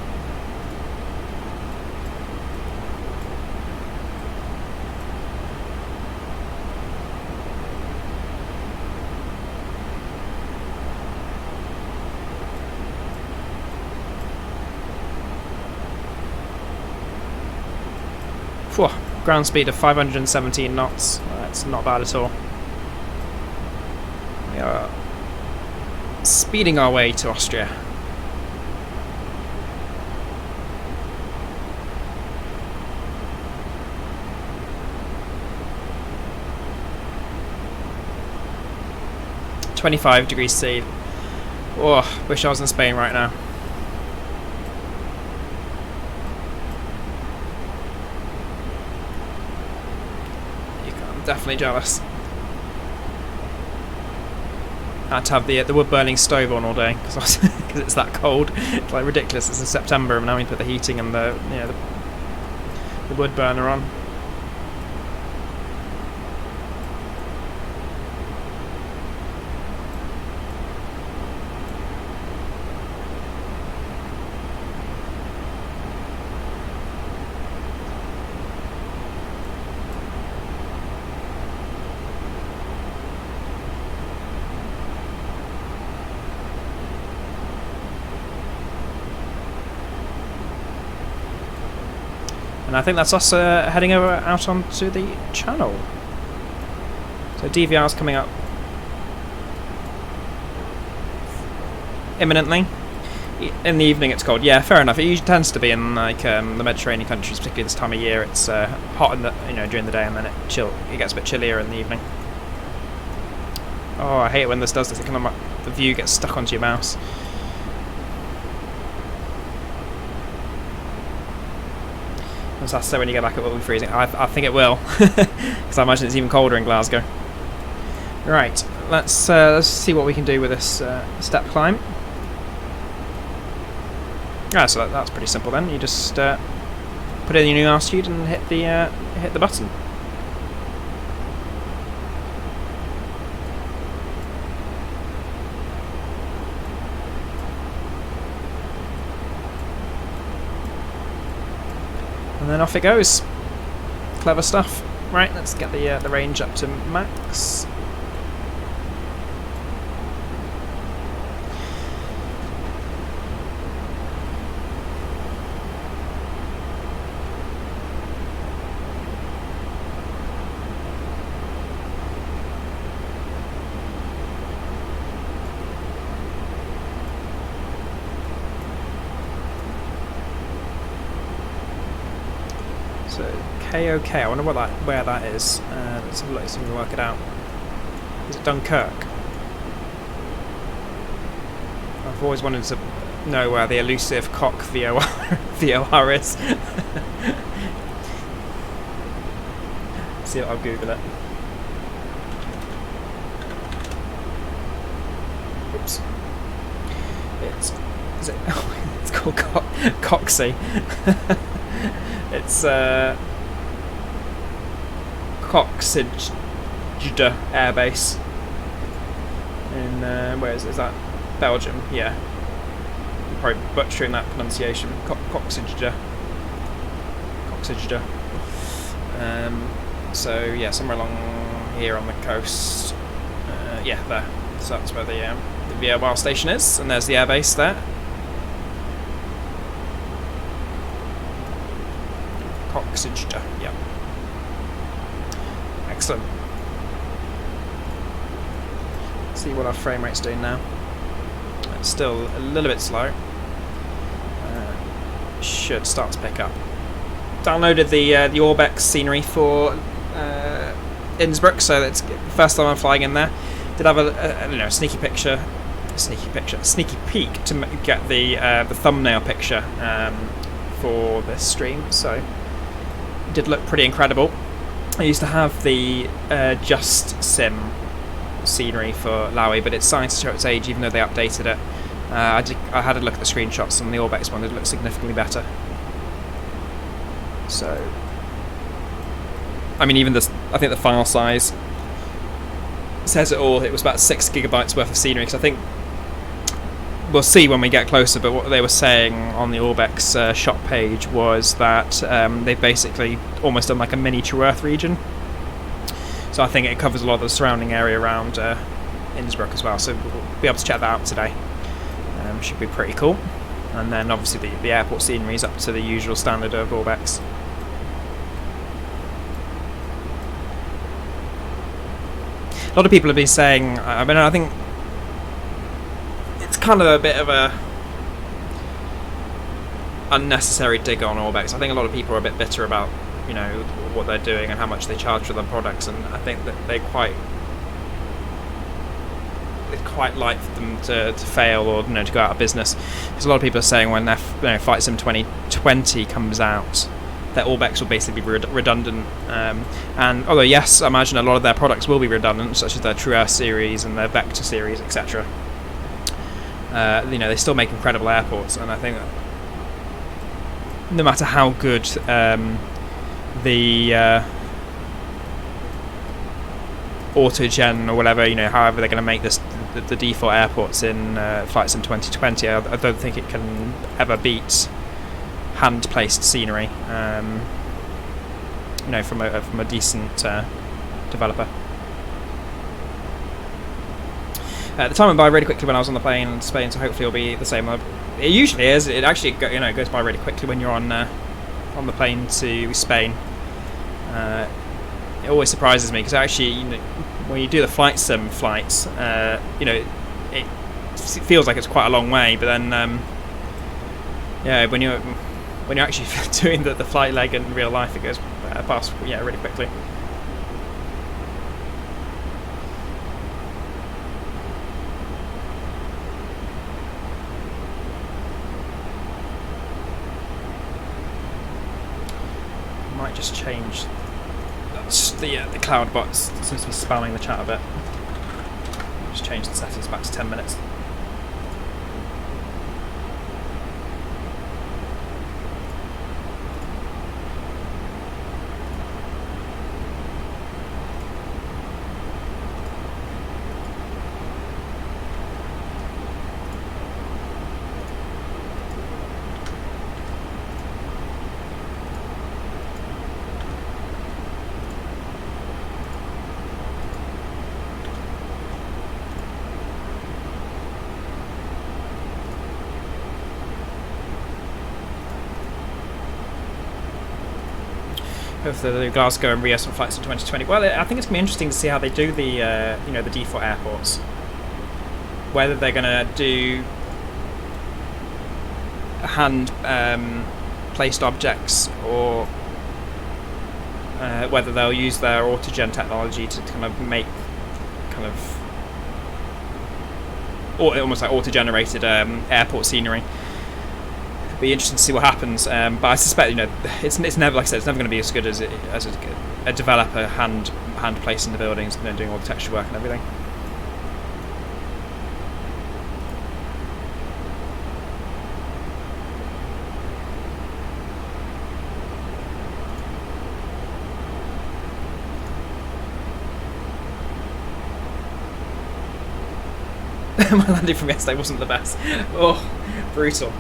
Whew, ground speed of 517 knots. That's not bad at all. We are speeding our way to Austria. -25°C. Oh, wish I was in Spain right now. Definitely jealous. I had to have the wood burning stove on all day because it's that cold. It's like ridiculous. It's in September and now we put the heating and the wood burner on. And I think that's us heading out onto the channel. So DVR's coming up imminently. In the evening it's cold. Yeah, fair enough. It usually tends to be in like the Mediterranean countries, particularly this time of year. It's hot in the during the day, and then it gets a bit chillier in the evening. Oh, I hate it when this does this. It kind of the view gets stuck onto your mouse. That's so when you get back, it will be freezing. I think it will, because I imagine it's even colder in Glasgow. Right, let's see what we can do with this step climb. Ah, so that's pretty simple then. You just put in your new altitude and hit the button. And then off it goes. Clever stuff. Right, let's get the range up to max. So KOK, I wonder where that is. Let's have a look, see if we can work it out. Is it Dunkirk? I've always wanted to know where the elusive cock VOR is. See, I'll Google it. Oops. Is it? It's called Coxie. It's Coxige Air Base in where is it? Is that Belgium? Yeah, I'm probably butchering that pronunciation. Coxige. So yeah, somewhere along here on the coast. Yeah, there. So that's where the VOR station is, and there's the airbase there. Coxige, yeah. Excellent. Let's see what our frame rate's doing now. It's still a little bit slow. Should start to pick up. Downloaded the ORBX scenery for Innsbruck, so that's the first time I'm flying in there. Did have a sneaky peek to get the thumbnail picture for this stream. So it did look pretty incredible. I used to have the Just Sim scenery for LOWI, but it's starting to show its age, even though they updated it. I had a look at the screenshots, and the ORBX one did look significantly better. So, I mean, even this, I think the file size says it all. It was about 6 gigabytes worth of scenery, because I think we'll see when we get closer, but what they were saying on the ORBX shop page was that they've basically almost done like a mini TrueEarth region. So I think it covers a lot of the surrounding area around Innsbruck as well, so we'll be able to check that out today. Should be pretty cool. And then obviously the airport scenery is up to the usual standard of ORBX. A lot of people have been saying, I mean, I think it's kind of a bit of a unnecessary dig on ORBX. I think a lot of people are a bit bitter about, you know, what they're doing and how much they charge for their products, and I think that they'd quite like them to fail, or, you know, to go out of business, because a lot of people are saying when their Flight Sim 2020 comes out, that ORBX will basically be redundant, and although yes, I imagine a lot of their products will be redundant, such as their TrueEarth series and their Vector series, etc. You know, they still make incredible airports, and I think that no matter how good the autogen or whatever, you know, however they're going to make this the default airports in Flight Sim 2020, I don't think it can ever beat hand-placed scenery, you know, from a decent developer. The time went by really quickly when I was on the plane in Spain, so hopefully it'll be the same. It usually is. It actually goes by really quickly when you're on the plane to Spain. It always surprises me, because actually, you know, when you do the flight sim flights, you know, it feels like it's quite a long way, but then yeah, when you're actually doing the flight leg in real life, it goes past really quickly. Might just change the cloud bots. It seems to be spamming the chat a bit. Just change the settings back to 10 minutes. of the Glasgow and Rio flights in 2020. Well, I think it's going to be interesting to see how they do the you know, the default airports. Whether they're going to do hand placed objects, or whether they'll use their autogen technology to kind of make kind of almost like auto-generated airport scenery. It'll be interesting to see what happens, but I suspect, you know, it's never, like I said, it's never going to be as good as a developer hand placing the buildings, you know, doing all the texture work and everything. My landing from yesterday wasn't the best. Oh, brutal.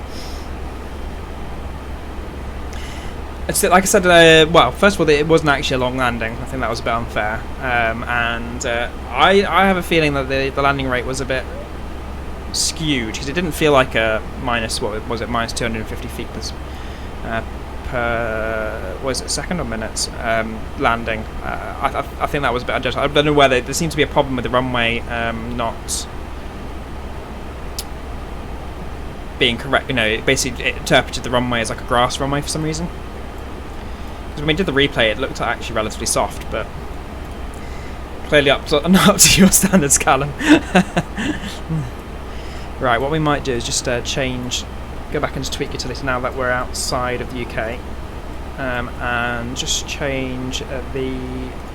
It's like I said, well, first of all, it wasn't actually a long landing. I think that was a bit unfair. And I have a feeling that the landing rate was a bit skewed, because it didn't feel like a minus, what was it, minus 250 feet per was it second or minutes landing. I think that was a bit unjust. I don't know whether there seemed to be a problem with the runway not being correct. You know, it interpreted the runway as like a grass runway for some reason. Because when we did the replay, it looked actually relatively soft, but clearly not up to your standards, Callum. Right, what we might do is just go back into tweak utility now that we're outside of the UK, and just change the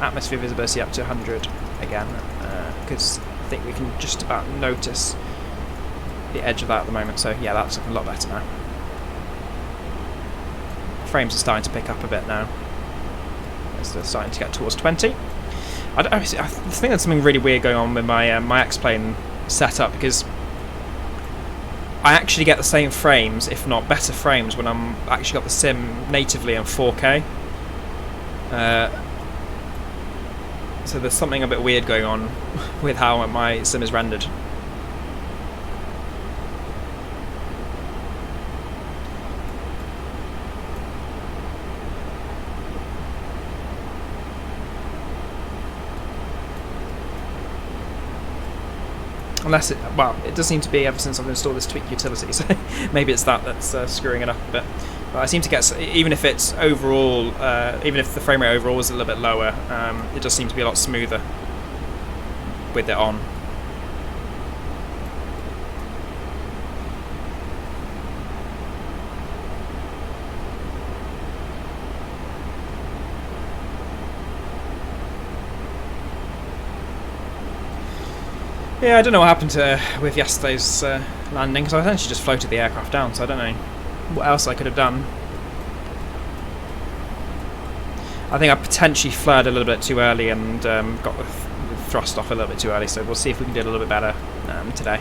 atmosphere visibility up to 100 again, because I think we can just about notice the edge of that at the moment. So yeah, that's looking a lot better now. Frames are starting to pick up a bit now as they're starting to get towards 20. I think there's something really weird going on with my my X-plane setup, because I actually get the same frames, if not better frames, when I'm actually got the sim natively in 4K. So there's something a bit weird going on with how my sim is rendered. Unless it does seem to be ever since I've installed this tweak utility, so maybe it's that's screwing it up a bit. But I seem to get, even if it's overall, even if the frame rate overall is a little bit lower, it does seem to be a lot smoother with it on. Yeah, I don't know what happened with yesterday's landing, because I essentially just floated the aircraft down, so I don't know what else I could have done. I think I potentially flared a little bit too early and got the thrust off a little bit too early, so we'll see if we can do a little bit better today.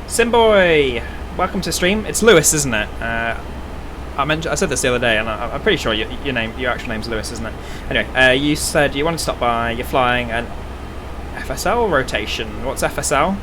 Simboy, welcome to the stream. It's Lewis, isn't it? I said this the other day, and I'm pretty sure your actual name's Lewis, isn't it? Anyway, you said you wanted to stop by. You're flying an FSL rotation. What's FSL?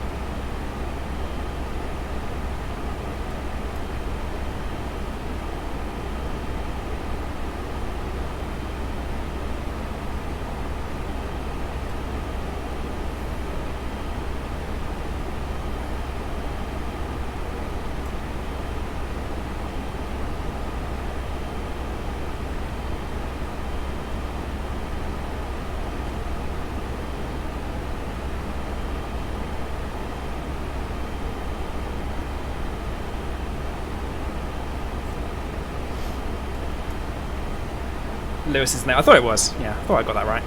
Lewis's name. I thought it was. Yeah, I thought I got that right.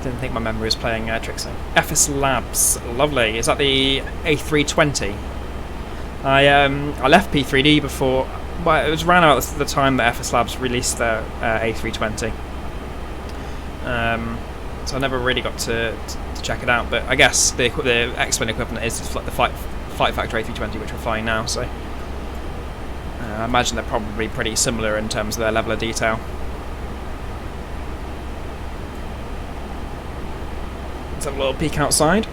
Didn't think my memory was playing tricks. FS Labs, lovely. Is that the A320? I left P3D before. Well, it was around about the time that FS Labs released their A320. So I never really got to check it out. But I guess the X-plane equivalent is the Flight Factor A320, which we're flying now. So I imagine they're probably pretty similar in terms of their level of detail. Let's have a little peek outside.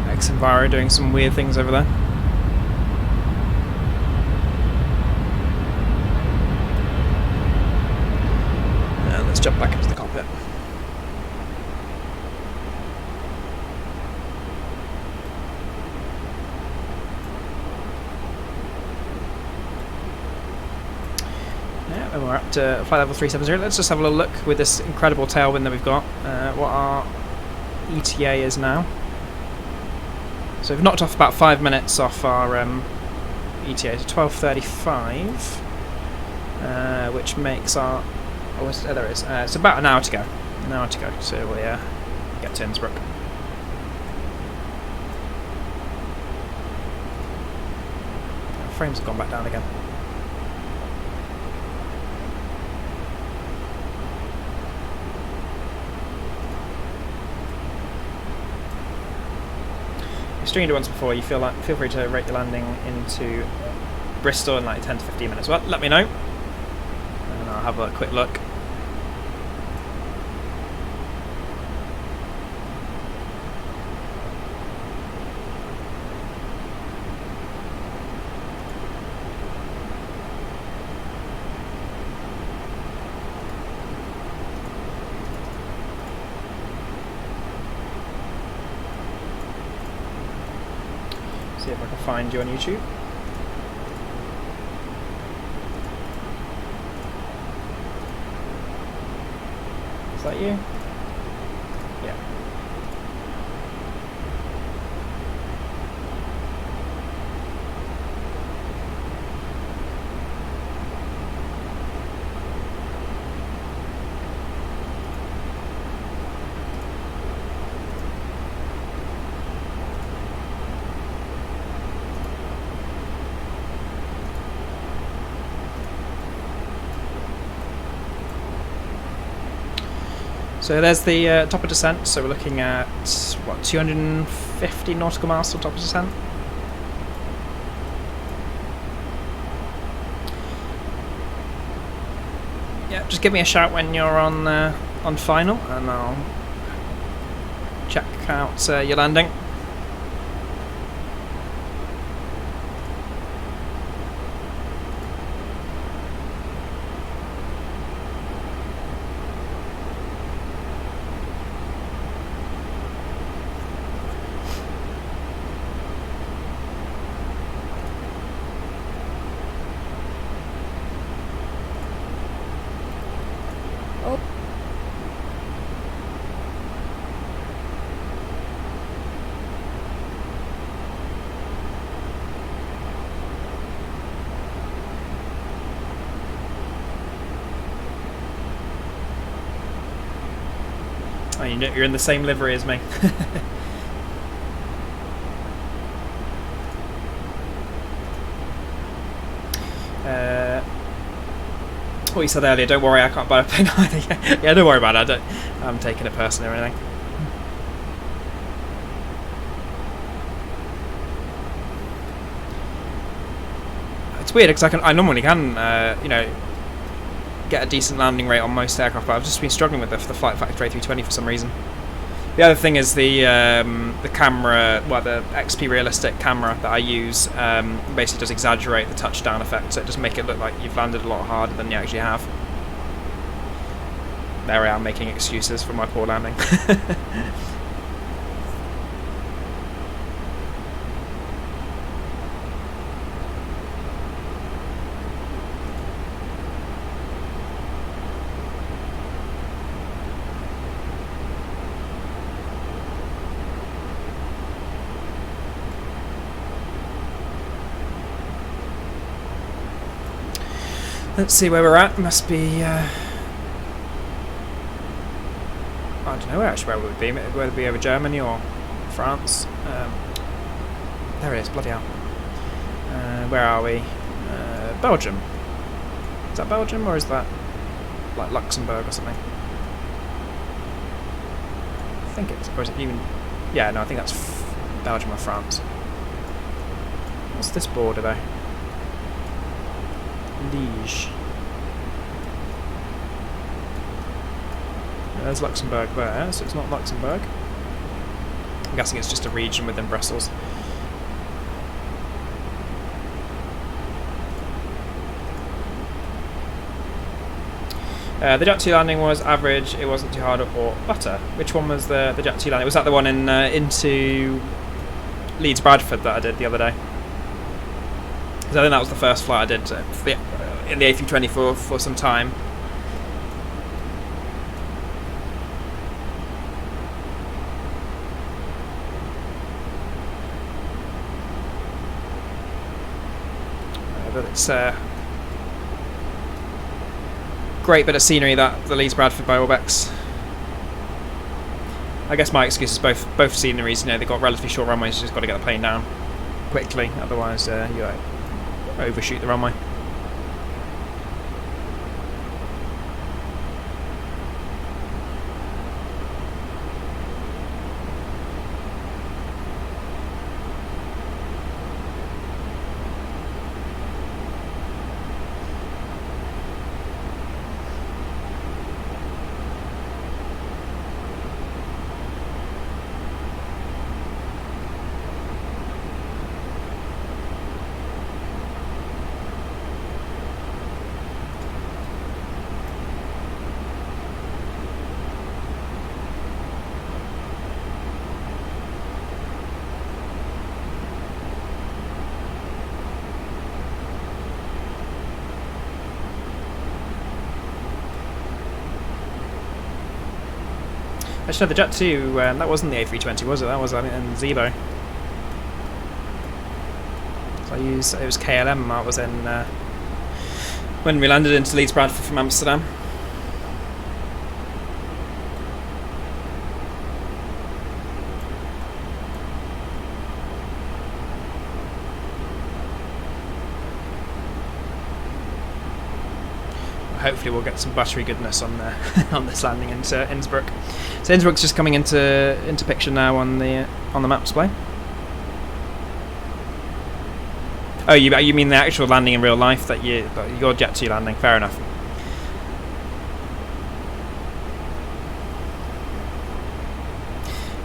X-enviro doing some weird things over there. And let's jump back into the cockpit. Yeah, and we're up to flight level 370. Let's just have a little look with this incredible tailwind that we've got. What our ETA is now. So we've knocked off about 5 minutes off our ETA to 12:35, which makes our... Oh, there it is. It's about an hour to go. An hour to go, so we get to Innsbruck. Our frames have gone back down again. Streamed it once before. You feel free to rate your landing into Bristol in like 10 to 15 minutes. Well, let me know, and I'll have a quick look. See if I can find you on YouTube. Is that you? Yeah. So there's the top of descent, so we're looking at, what, 250 nautical miles till top of descent? Yeah, just give me a shout when you're on final, and I'll check out your landing. Oh, you're in the same livery as me. What you said earlier, don't worry, I can't buy a plane either. Yeah, don't worry about it. I'm taking it personally or anything. It's weird because I normally can, you know, get a decent landing rate on most aircraft, but I've just been struggling with the Flight Factor A320 for some reason. The other thing is the camera, well, the XP realistic camera that I use basically does exaggerate the touchdown effect, so it does make it look like you've landed a lot harder than you actually have. There I am making excuses for my poor landing. Let's see where we're at. Must be, I don't know actually where we would be. Whether it be over Germany or France. There it is, bloody hell. Where are we? Belgium. Is that Belgium or is that like Luxembourg or something? I think it's, or is it even, yeah, no, I think that's Belgium or France. What's this border though? Liege. There's Luxembourg there, so it's not Luxembourg. I'm guessing it's just a region within Brussels. The Jet 2 landing was average, it wasn't too hard or butter. Which one was the Jet 2 landing? Was that the one in into Leeds Bradford that I did the other day? Because I think that was the first flight I did in the A320 for some time. But it's great bit of scenery, that the Leeds Bradford by ORBX. I guess my excuse is both sceneries. You know, they've got relatively short runways. You just got to get the plane down quickly, otherwise you overshoot the runway. Actually, no, the Jet 2, that wasn't the A320, was it? That was XEnviro. So it was KLM, that was in, when we landed into Leeds Bradford from Amsterdam. Hopefully we'll get some battery goodness on on this landing into Innsbruck. So Innsbruck's just coming into picture now on the map display. Oh, you mean the actual landing in real life, that your Jet 2 landing? Fair enough.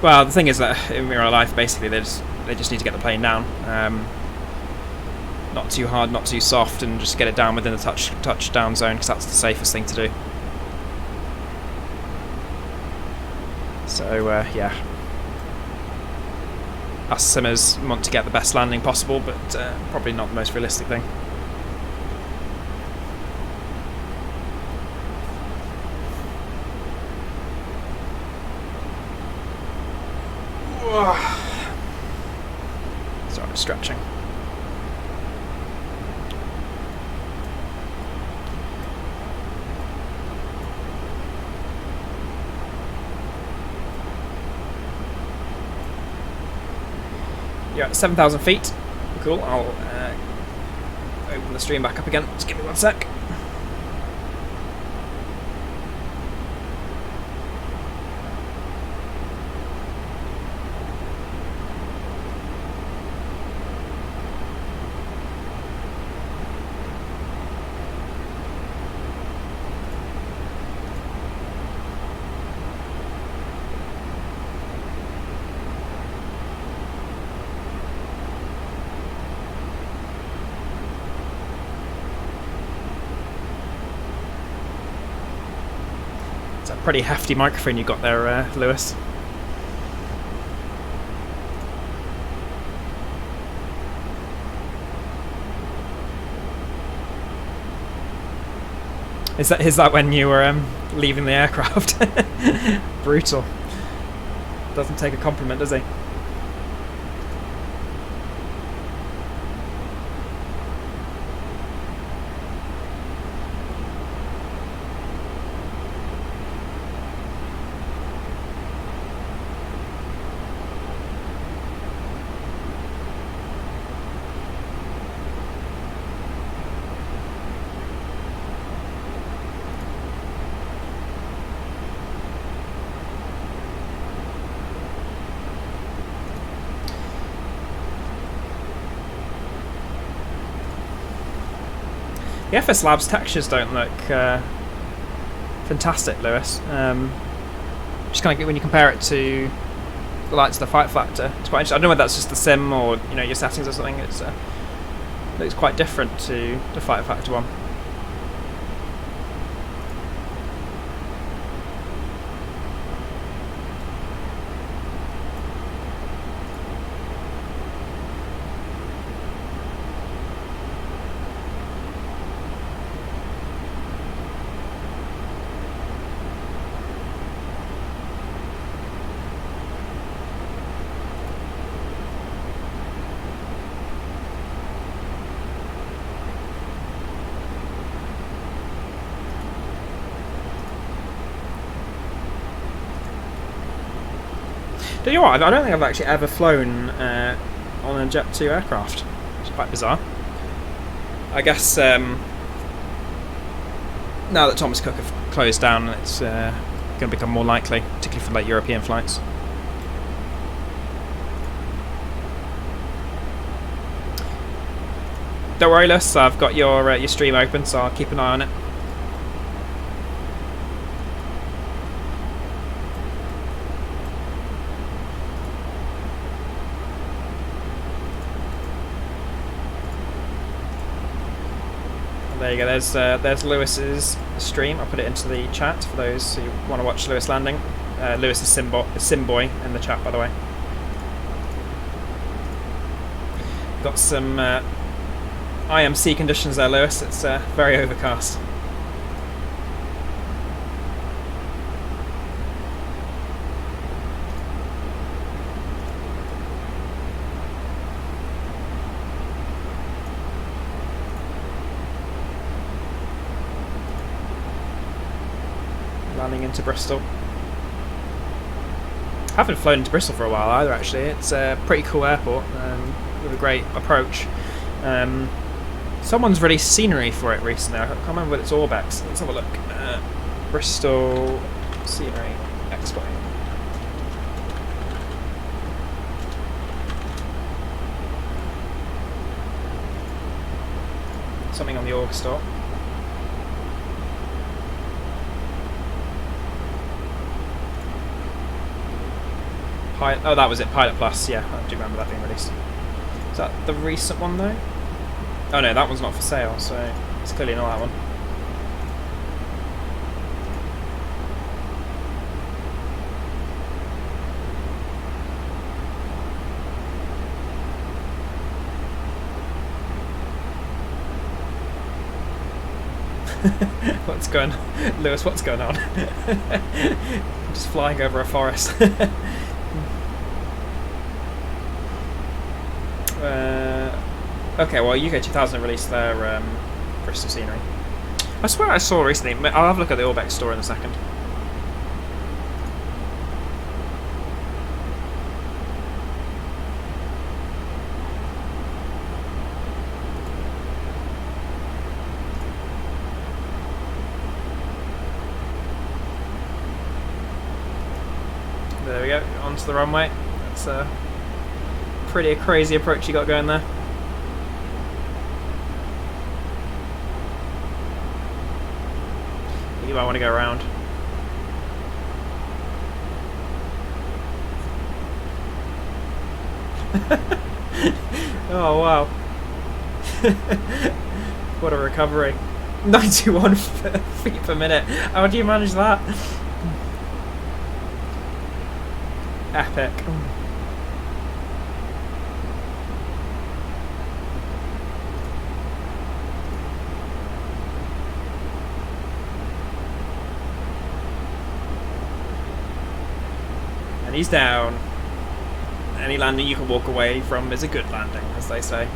Well, the thing is that in real life, basically they just need to get the plane down. Not too hard, not too soft, and just get it down within the touchdown zone, because that's the safest thing to do. So yeah, us simmers want to get the best landing possible, but probably not the most realistic thing. Sorry, I'm stretching. You're at 7,000 feet. Cool. I'll open the stream back up again. Just give me one sec. Pretty hefty microphone you got there, Lewis. Is that when you were leaving the aircraft? Brutal. Doesn't take a compliment, does he? The FS Labs textures don't look fantastic, Lewis. Just kind of when you compare it to the likes of the Flight Factor, it's quite interesting. I don't know whether that's just the sim or your settings or something. It's looks quite different to the Flight Factor one. You know what? I don't think I've actually ever flown on a Jet 2 aircraft. It's quite bizarre. I guess now that Thomas Cook have closed down, it's going to become more likely, particularly for like European flights. Don't worry, Liz. I've got your stream open, so I'll keep an eye on it. There you go, there's Lewis's stream. I'll put it into the chat for those who want to watch Lewis landing. Lewis is Simboy in the chat, by the way. Got some IMC conditions there, Lewis. It's very overcast. Landing into Bristol. I haven't flown into Bristol for a while either, actually. It's a pretty cool airport with a great approach. Someone's released scenery for it recently. I can't remember whether it's ORBX. Let's have a look. Bristol scenery expo. Something on the org store. Oh, that was it, Pilot Plus, yeah, I do remember that being released. Is that the recent one though? Oh no, that one's not for sale, so it's clearly not that one. What's going on? Lewis, what's going on? Just flying over a forest. Okay, well, UK 2000 released their Bristol scenery. I swear I saw recently. I'll have a look at the ORBX store in a second. There we go, onto the runway. That's a pretty crazy approach you got going there. You might want to go around. Oh wow. What a recovery. 91 feet per minute. How do you manage that? Epic. And he's down. Any landing you can walk away from is a good landing, as they say.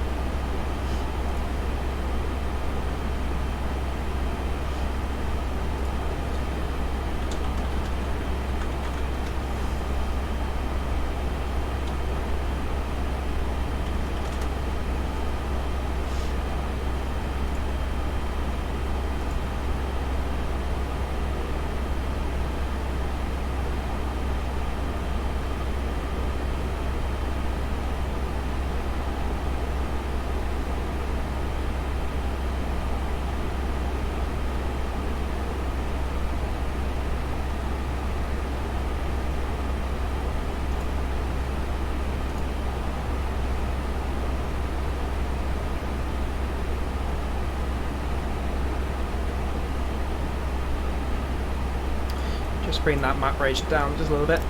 bring that map range down just a little bit.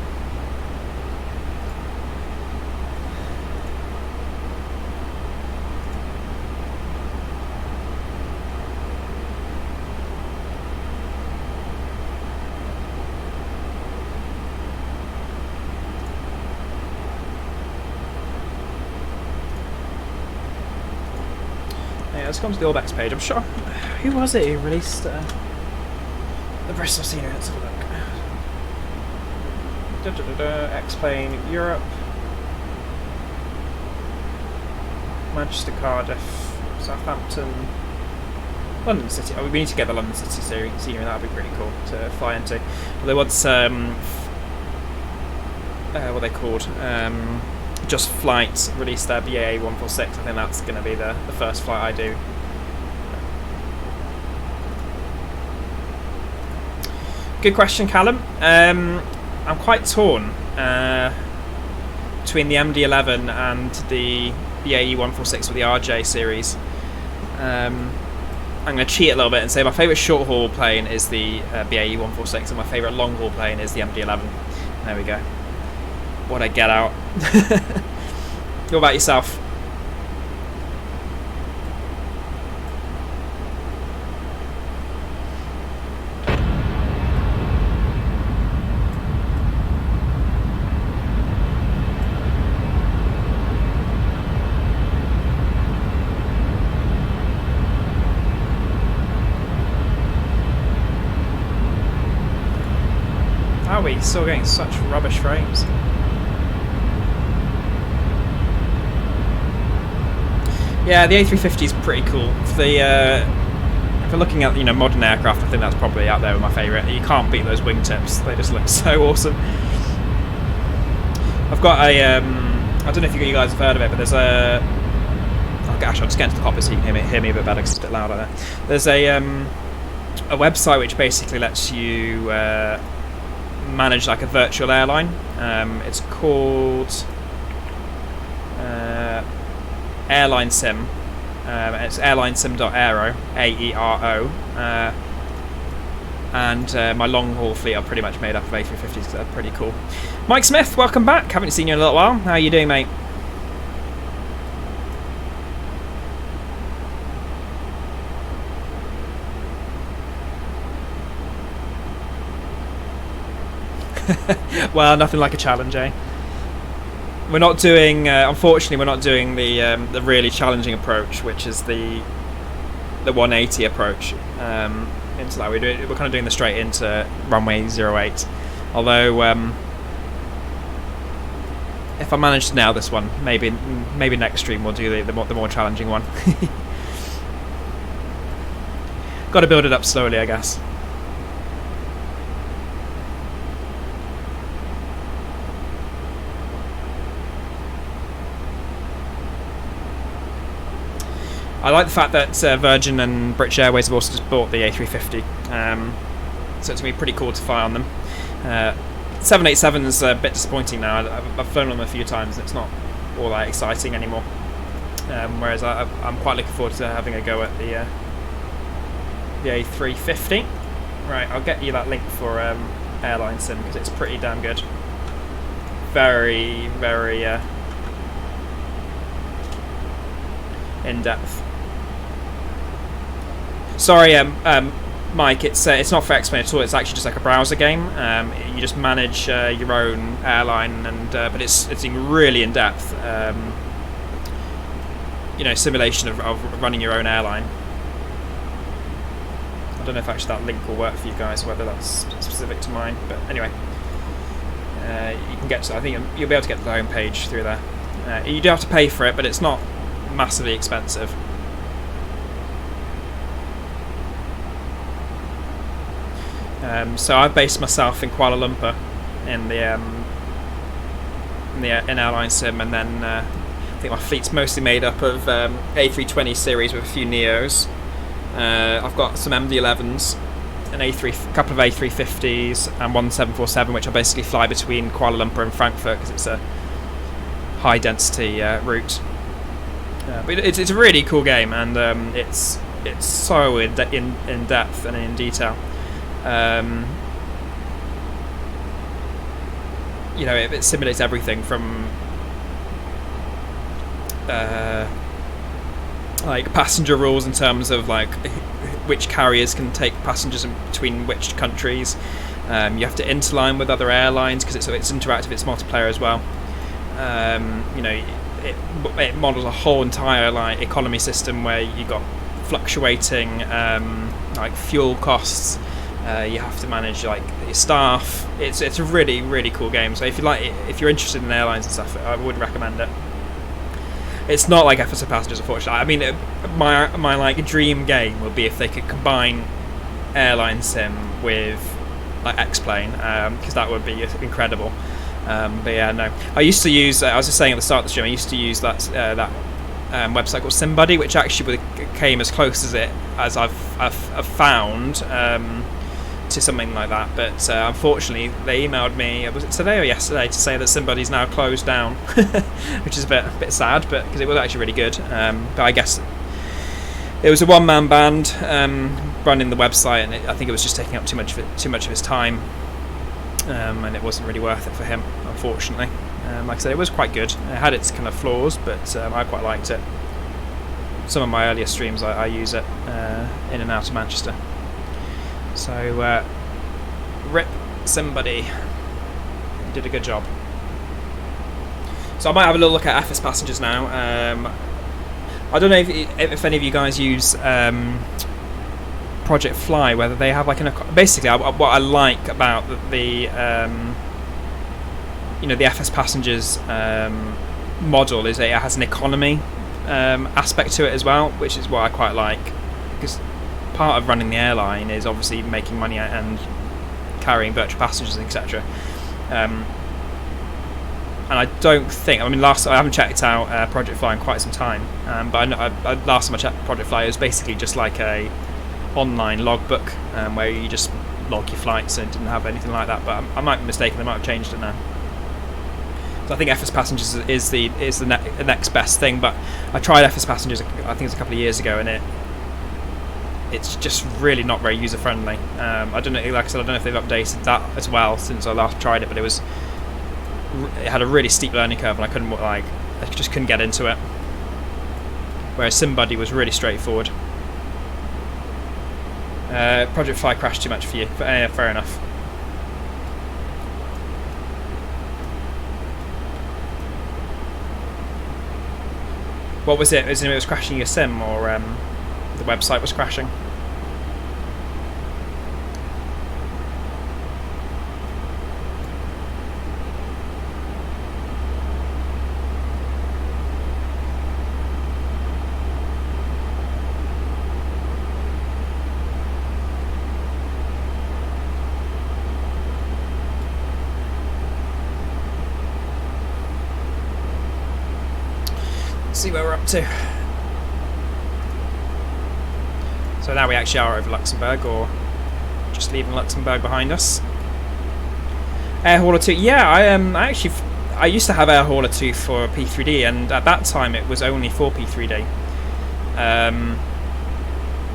Let's come to the ORBX page. I'm sure. Who was it who released the Bristol scenery? Let's have a look. X-Plane Europe, Manchester, Cardiff, Southampton, London City. Oh, we need to get the London City scenery. That would be pretty cool to fly into. There was what are they called? Just Flight released their BAA 146. I think that's going to be the first flight I do. Good question, Callum. I'm quite torn between the MD-11 and the BAE 146 with the RJ series. I'm going to cheat a little bit and say my favourite short haul plane is the BAE 146 and my favourite long haul plane is the MD-11. There we go. What I get out. What about yourself? Are we still getting such rubbish frames? Yeah, the A350 is pretty cool. If we're looking at modern aircraft, I think that's probably out there with my favourite. You can't beat those wingtips; they just look so awesome. I've got a I don't know if you guys have heard of it, but there's a oh gosh, I'll just get into the cockpit so you can hear me a bit better because it's a bit loud out there. There's a website which basically lets you manage like a virtual airline. It's called Airline Sim. It's airlinesim.aero, A-E-R-O, and my long haul fleet are pretty much made up of A350s, so they're pretty cool. Mike Smith, welcome back. Haven't seen you in a little while. How are you doing, mate? Well, nothing like a challenge, eh? We're not doing, unfortunately, we're not doing the really challenging approach, which is the 180 approach into that. We're kind of doing the straight into runway 08. Although, if I manage to nail this one, maybe next stream we'll do the more challenging one. Got to build it up slowly, I guess. I like the fact that Virgin and British Airways have also just bought the A350, so it's going to be pretty cool to fly on them. 787 is a bit disappointing now. I've flown on them a few times and it's not all that exciting anymore. Whereas I'm quite looking forward to having a go at the A350. Right, I'll get you that link for Airline Sim because it's pretty damn good. Very, very in depth. Sorry, Mike. It's not for X-Plane at all. It's actually just like a browser game. You just manage your own airline, and but it's really in depth. Simulation of running your own airline. I don't know if actually that link will work for you guys, whether that's specific to mine. But anyway, you can get to. I think you'll be able to get to the home page through there. You do have to pay for it, but it's not massively expensive. So I've based myself in Kuala Lumpur in Airline Sim, and then I think my fleet's mostly made up of A320 series with a few Neos. I've got some MD-11s, a couple of A350s, and one 747, which I basically fly between Kuala Lumpur and Frankfurt because it's a high density route. But it's a really cool game, and it's so in depth and in detail. you know, it simulates everything from like passenger rules in terms of like which carriers can take passengers in between which countries. You have to interline with other airlines because it's interactive, it's multiplayer as well. You know, it models a whole entire like economy system where you got fluctuating like fuel costs. You have to manage like your staff. It's a really, really cool game. So if you're interested in airlines and stuff, I would recommend it. It's not like F for Passengers, unfortunately. I mean, my like dream game would be if they could combine airline sim with like X-Plane, because that would be incredible. But yeah, no. I used to use. I was just saying at the start of the stream. I used to use that website called SimBuddy, which actually came as close as I've found to something like that. But unfortunately, they emailed me. Was it today or yesterday to say that SimBuddy's now closed down, which is a bit sad, but because it was actually really good. But I guess it was a one-man band running the website, and I think it was just taking up too much of his time. And it wasn't really worth it for him, unfortunately. Like I said, it was quite good. It had its kind of flaws, but I quite liked it. Some of my earlier streams, I use it in and out of Manchester. So, rip somebody. Did a good job. So I might have a little look at FS Passengers now. I don't know if any of you guys use Project Fly, whether they have like basically what I like about the you know, the FS Passengers model is that it has an economy aspect to it as well, which is what I quite like, because part of running the airline is obviously making money and carrying virtual passengers, etc. And I don't think, I mean, I haven't checked out Project Fly in quite some time, but last time I checked Project Fly, it was basically just like a online logbook where you just log your flights, and didn't have anything like that. But I might be mistaken, they might have changed it now. So I think FS Passengers is the next best thing. But I tried FS Passengers, I think it was a couple of years ago, and it's just really not very user friendly. I don't know, like I said, I don't know if they've updated that as well since I last tried it, but it had a really steep learning curve, and I just couldn't get into it. Whereas SimBuddy was really straightforward. Project Fly crashed too much for you. Fair enough. What was it? It was crashing your sim, or the website was crashing? See where we're up to. So now we actually are over Luxembourg, or just leaving Luxembourg behind us. Air Hauler 2, yeah, I used to have Air Hauler 2 for P3D, and at that time it was only for P3D. And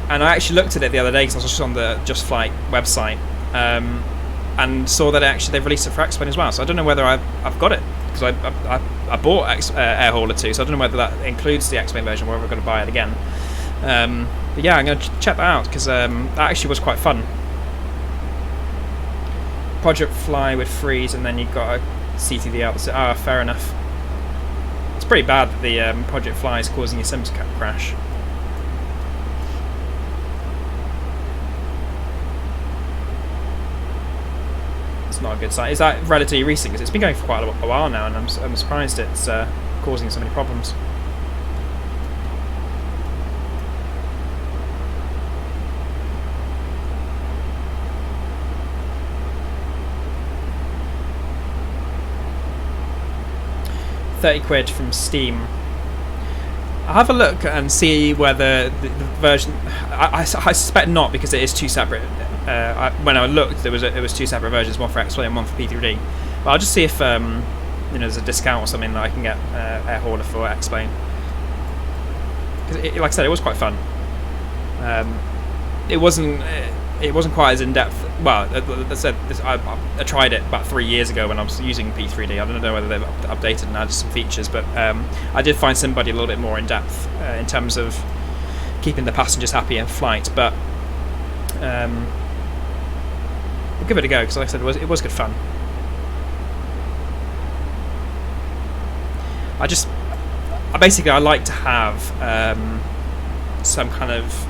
I actually looked at it the other day because I was just on the Just Flight website, and saw that actually they've released it for X-Plane as well. So I don't know whether I've got it, because I bought Air Hauler 2, so I don't know whether that includes the X-Plane version, or whether I'm going to buy it again. But yeah, I'm going to check that out, because that actually was quite fun. Project Fly would freeze, and then you've got a CTD out. Ah, fair enough. It's pretty bad that the Project Fly is causing your Sims crash. Not a good sign. Is that relatively recent? Because it's been going for quite a while now, and I'm surprised it's causing so many problems. £30 from Steam. I'll have a look and see whether the version. I suspect not, because it is two separate. When I looked, it was two separate versions, one for X-Plane and one for P3D. But I'll just see if there's a discount or something that I can get Air Hauler for X-Plane. Because, like I said, it was quite fun. It wasn't. it wasn't quite as in depth. Well, I said I tried it about 3 years ago when I was using P3D. I don't know whether they've updated and added some features, but I did find SimBuddy a little bit more in depth in terms of keeping the passengers happy in flight. But we'll give it a go because, like I said, it was good fun. I like to have some kind of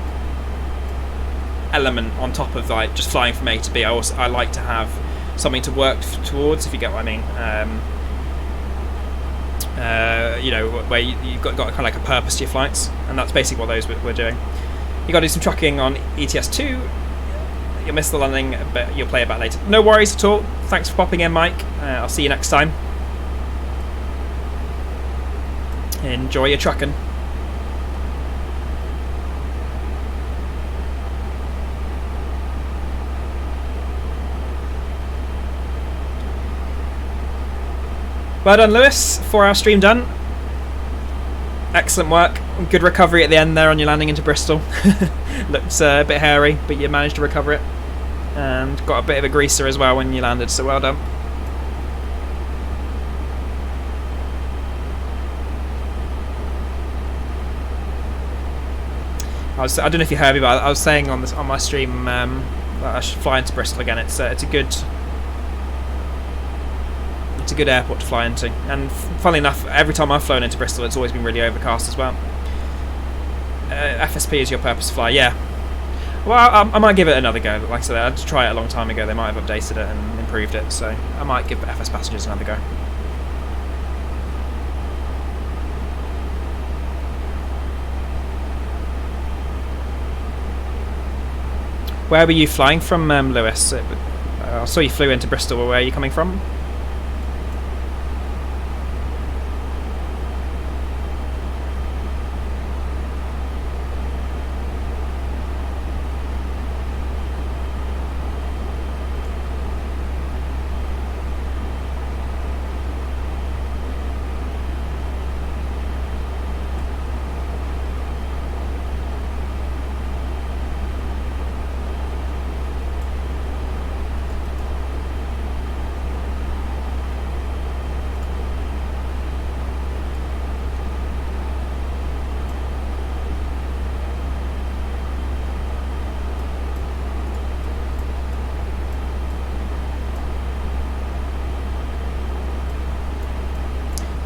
element on top of like just flying from A to B. I like to have something to work towards, if you get what I mean. You know, where you've got kind of like a purpose to your flights, and that's basically what those we're doing. You got to do some trucking on ETS2. You'll miss the landing, but you'll play it back later. No worries at all. Thanks for popping in, Mike. I'll see you next time. Enjoy your trucking. Well done, Lewis. 4-hour stream done. Excellent work. Good recovery at the end there on your landing into Bristol. Looks a bit hairy, but you managed to recover it. And got a bit of a greaser as well when you landed, so well done. I don't know if you heard me, but I was saying on my stream that I should fly into Bristol again. It's a good airport to fly into, and funnily enough, every time I've flown into Bristol, it's always been really overcast as well. FSP is your purpose to fly, yeah. Well, I might give it another go. But like I said, I had to try it a long time ago. They might have updated it and improved it, so I might give FS Passengers another go. Where were you flying from, Lewis? I saw you flew into Bristol. Where are you coming from?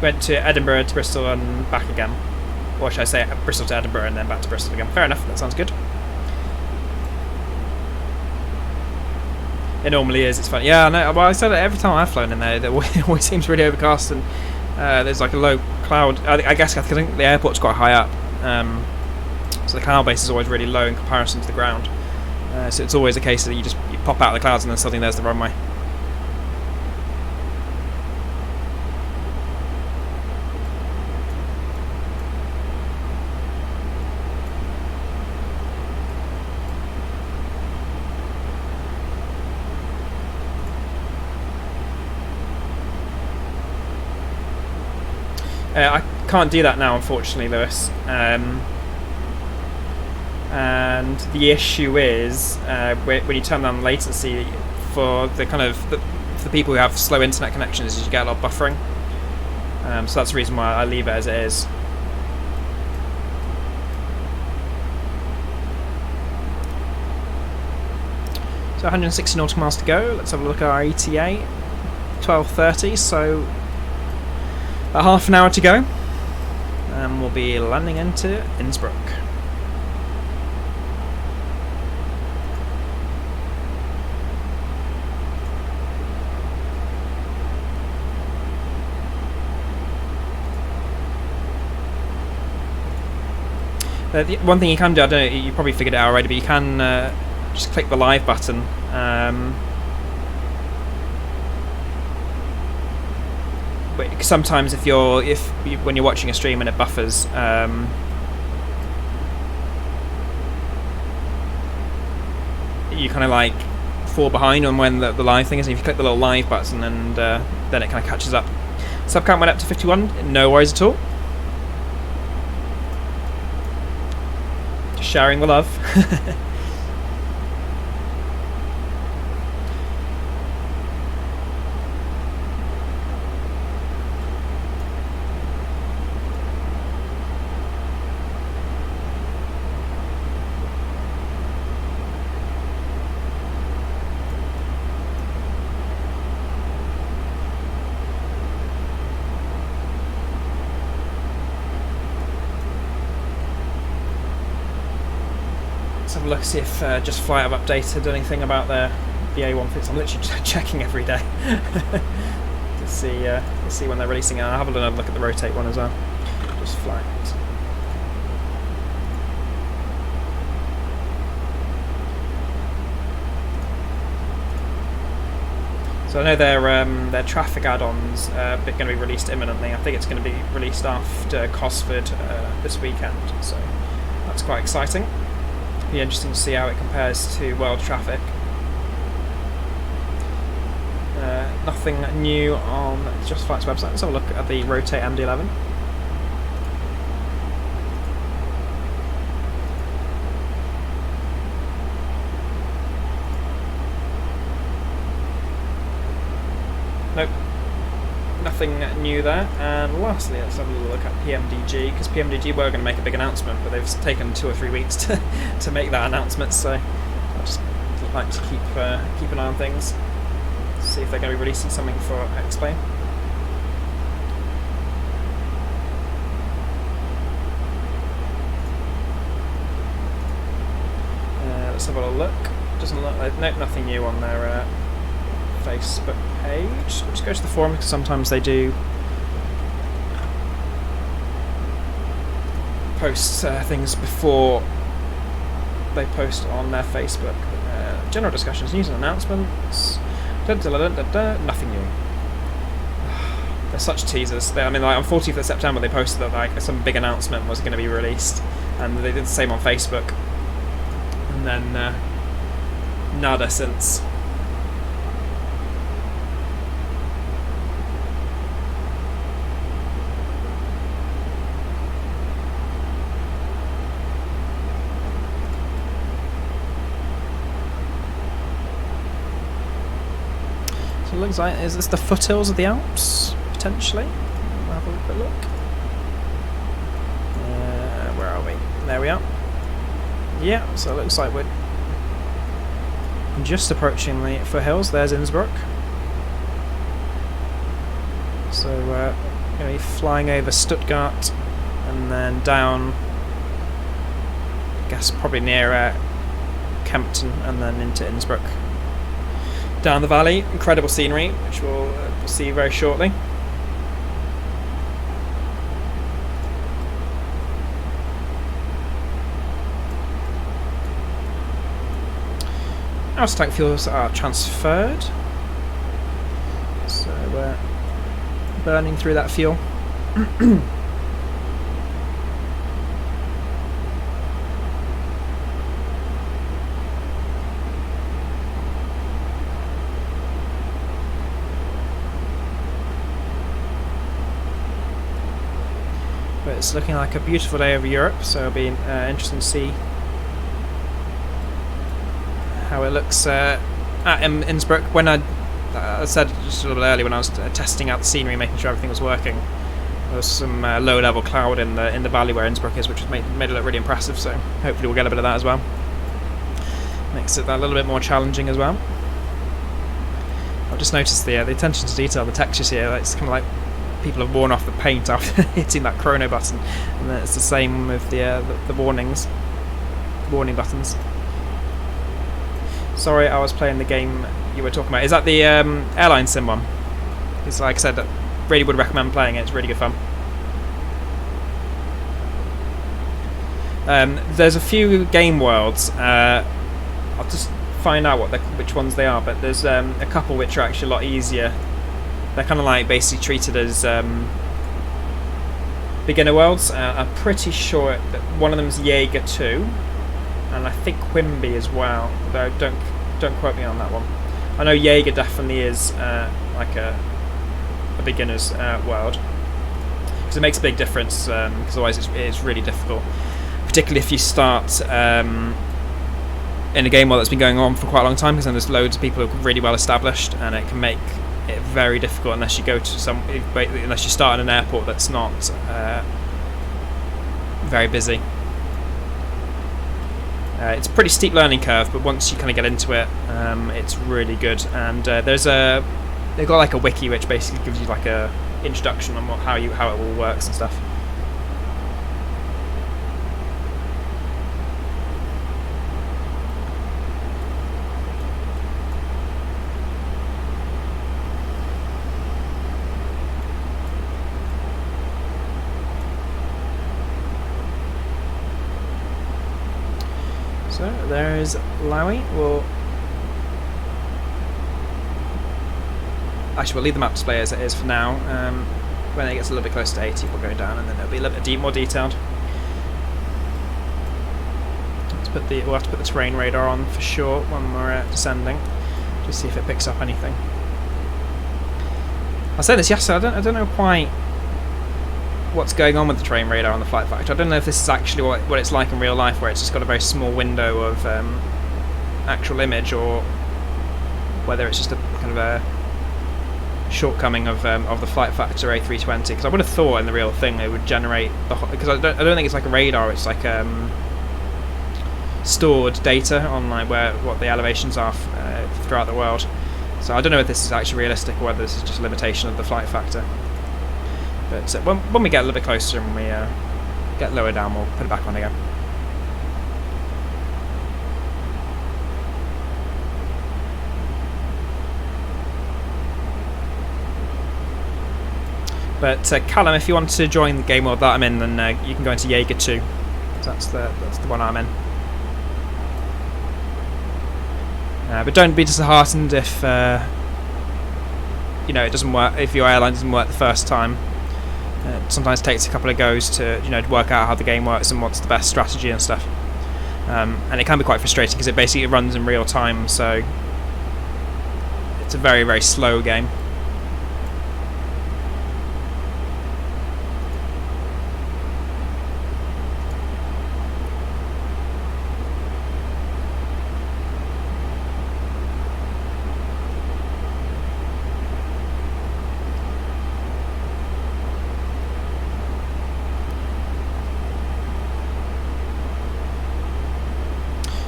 Went to Edinburgh to Bristol and back again. Or should I say Bristol to Edinburgh and then back to Bristol again. Fair enough, that sounds good. It normally is, it's fun. Yeah, I know. Well, I said it every time I've flown in there, it always seems really overcast and there's like a low cloud. I guess I think the airport's quite high up. So the cloud base is always really low in comparison to the ground. So it's always a case that you pop out of the clouds and then suddenly there's the runway. I can't do that now, unfortunately, Lewis. And the issue is when you turn down latency for the for the people who have slow internet connections, is you get a lot of buffering. So that's the reason why I leave it as it is. So 160 nautical miles to go. Let's have a look at our ETA. 12:30. So. About half an hour to go, and we'll be landing into Innsbruck. The one thing you can do, I don't know, you probably figured it out already, but you can just click the live button. Sometimes when you're watching a stream and it buffers, you kind of like fall behind on when the live thing is. And if you click the little live button, and then it kind of catches up. Sub count went up to 51. No worries at all. Just sharing the love. have a look, see if Just Flight have updated anything about their A320. I'm literally checking every day to see when they're releasing it. I'll have another look at the Rotate one as well. Just Flight. So I know their traffic add-ons are going to be released imminently. I think it's going to be released after Cosford this weekend, so that's quite exciting. Be interesting to see how it compares to world traffic. Nothing new on Just Flight's website. Let's have a look at the Rotate MD-11. Nope, nothing new there. And lastly, let's have a look at PMDG, because PMDG were going to make a big announcement, but they've taken 2 or 3 weeks to make that announcement. So I just like to keep an eye on things, see if they're going to be releasing something for X-Plane. Let's have a look. Doesn't look like, nope, nothing new on their Facebook page. We'll just go to the forum because sometimes they do post things before they post on their Facebook. General discussions, news and announcements. Nothing new. They're such teasers. I mean, like on 14th of September they posted that like some big announcement was going to be released, and they did the same on Facebook, and then nada since. It looks like, is this the foothills of the Alps, potentially? We'll have a quick look. Where are we? There we are. Yeah, so it looks like we're just approaching the foothills. There's Innsbruck. So we're going to be flying over Stuttgart and then down, I guess probably near Kempten, and then into Innsbruck. Down the valley, incredible scenery, which we'll see very shortly. Our tank fuels are transferred, so we're burning through that fuel. But it's looking like a beautiful day over Europe, so it'll be interesting to see how it looks at Innsbruck. When I said just a little bit earlier, when I was testing out the scenery, making sure everything was working, there was some low-level cloud in the valley where Innsbruck is, which made it look really impressive. So hopefully we'll get a bit of that as well. Makes it that a little bit more challenging as well. I've just noticed the attention to detail, the textures here. It's kind of like people have worn off the paint after hitting that chrono button, and then it's the same with the warnings, warning buttons. Sorry, I was playing the game you were talking about. Is that the airline sim one? Because like I said, I really would recommend playing it. It's really good fun. There's a few game worlds. I'll just find out which ones they are, but there's a couple which are actually a lot easier. They're kind of like basically treated as beginner worlds. I'm pretty sure that one of them is Jaeger 2, and I think Quimby as well. Though don't quote me on that one. I know Jaeger definitely is like a beginner's world, because it makes a big difference. Because otherwise it's really difficult, particularly if you start in a game world that's been going on for quite a long time. Because then there's loads of people who are really well established, and it can make it very difficult unless you go to unless you start in an airport that's not very busy. It's a pretty steep learning curve, but once you kind of get into it, it's really good. And they've got like a wiki which basically gives you like a introduction on how it all works and stuff. So there's LOWI. Actually, we'll leave the map display as it is for now. When it gets a little bit closer to 80, we'll go down, and then it'll be a little bit more detailed. We'll have to put the terrain radar on for sure when we're descending, just see if it picks up anything. I said this yesterday. I don't know quite what's going on with the terrain radar on the Flight Factor. I don't know if this is actually what it's like in real life, where it's just got a very small window of actual image, or whether it's just a kind of a shortcoming of the Flight Factor A320. Because I would have thought in the real thing it would generate because I don't think it's like a radar. It's like stored data on like what the elevations are throughout the world. So I don't know if this is actually realistic or whether this is just a limitation of the Flight Factor. But when we get a little bit closer and we get lower down, we'll put it back on again. But Callum, if you want to join the game world that I'm in, then you can go into Jaeger 2. So that's the one I'm in. But don't be disheartened if you know, it doesn't work. If your airline doesn't work the first time, it sometimes takes a couple of goes to to work out how the game works and what's the best strategy and stuff. And it can be quite frustrating because it basically runs in real time, so it's a very, very slow game.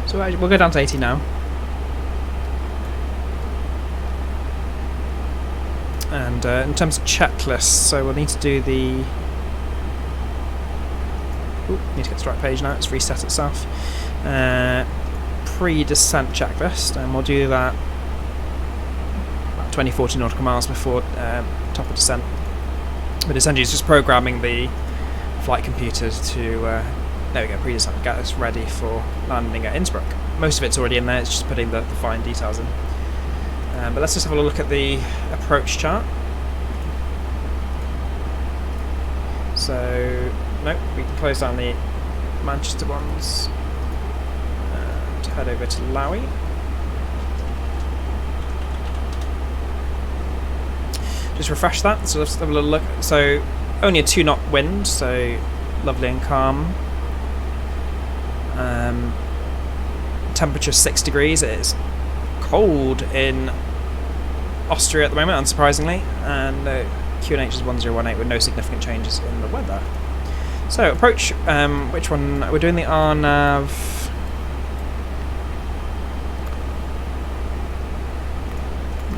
So we'll go down to 80 now. And in terms of checklists, so we'll need to do the... Ooh, need to get to the right page now, it's reset itself. Pre-descent checklist, and we'll do that about 20-40 nautical miles before top of descent. But essentially it's just programming the flight computer to... there we go, pre-descent, get us ready for landing at Innsbruck. Most of it's already in there, it's just putting the fine details in. But let's just have a look at the approach chart. So, nope, we can close down the Manchester ones and head over to LOWI. Just refresh that, so let's have a little look. So, only a 2-knot wind, so lovely and calm. Temperature 6 degrees. It is cold in Austria at the moment, unsurprisingly, and QNH is 1018 with no significant changes in the weather. So approach, which one? We're doing the RNAV.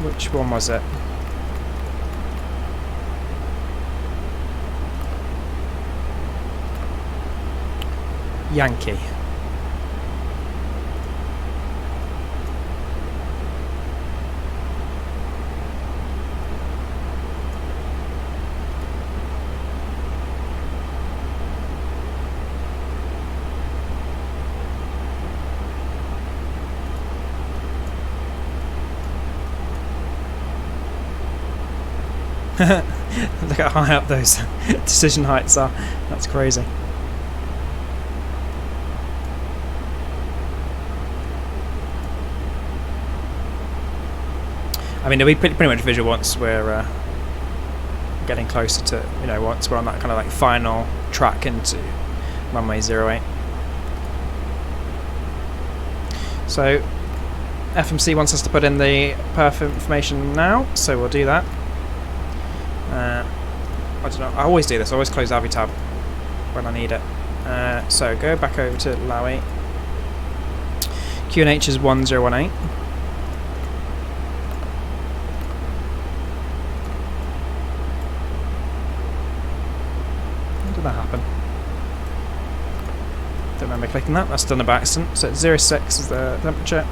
Which one was it? Yankee. Look how high up those decision heights are. That's crazy. I mean, it'll be pretty much visual once we're getting closer to, once we're on that kind of like final track into runway 08. So FMC wants us to put in the perf information now, so we'll do that. I don't know, I always do this, I always close AviTab when I need it. So go back over to LOWI. QNH is 1018. How did that happen? Don't remember clicking that, that's done by accident. So it's 06 is the temperature.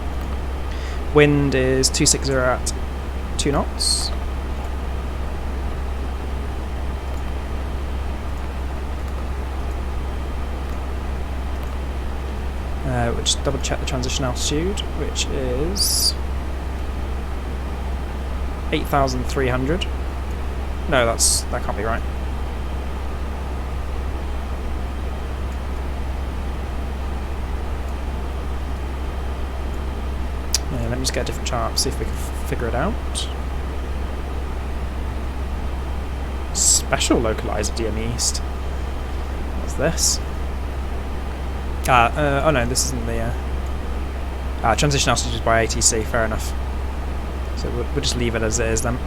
Wind is 260 at 2 knots. just double check the transition altitude, which is 8,300. No, that can't be right. Yeah, let me just get a different chart, see if we can figure it out. Special localizer DM East. What's this? Oh no, this isn't the transition altitude by ATC. Fair enough. So we'll just leave it as it is then.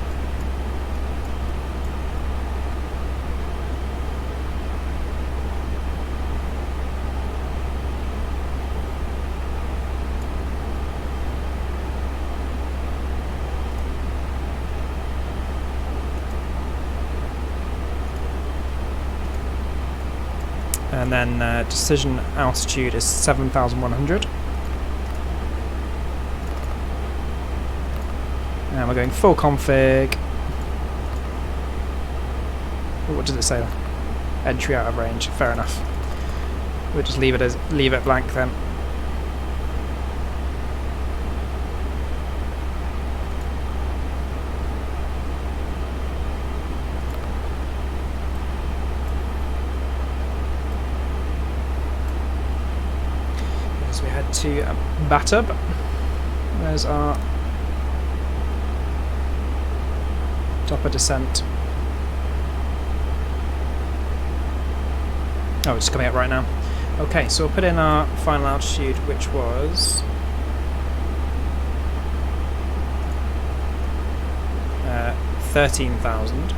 And then decision altitude is 7,100. And we're going full config. What does it say? Entry out of range. Fair enough. We'll just leave it blank then. As we head to Batub, there's our upper descent. Oh, it's coming up right now. Okay, so we'll put in our final altitude, which was 13,000.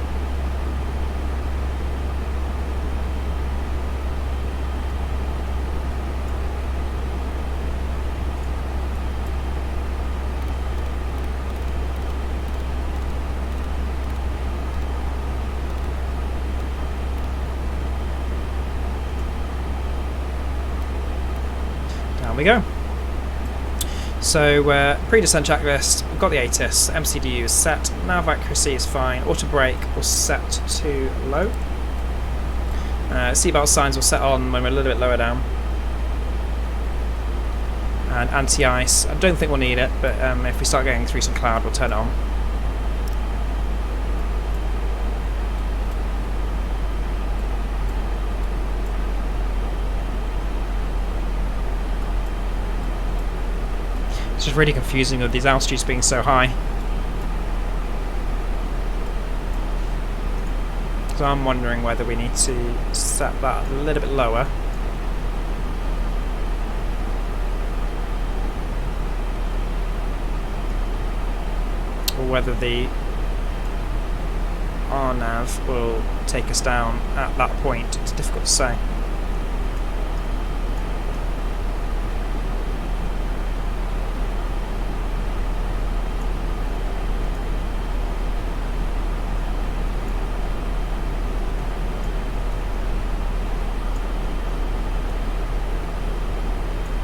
There we go. So pre-descent checklist, we've got the ATIS, MCDU is set, nav accuracy is fine, auto brake was set to low. Seatbelt signs will set on when we're a little bit lower down. And anti-ice, I don't think we'll need it, but if we start getting through some cloud, we'll turn it on. It's just really confusing with these altitudes being so high. So I'm wondering whether we need to set that a little bit lower. Or whether the RNAV will take us down at that point. It's difficult to say.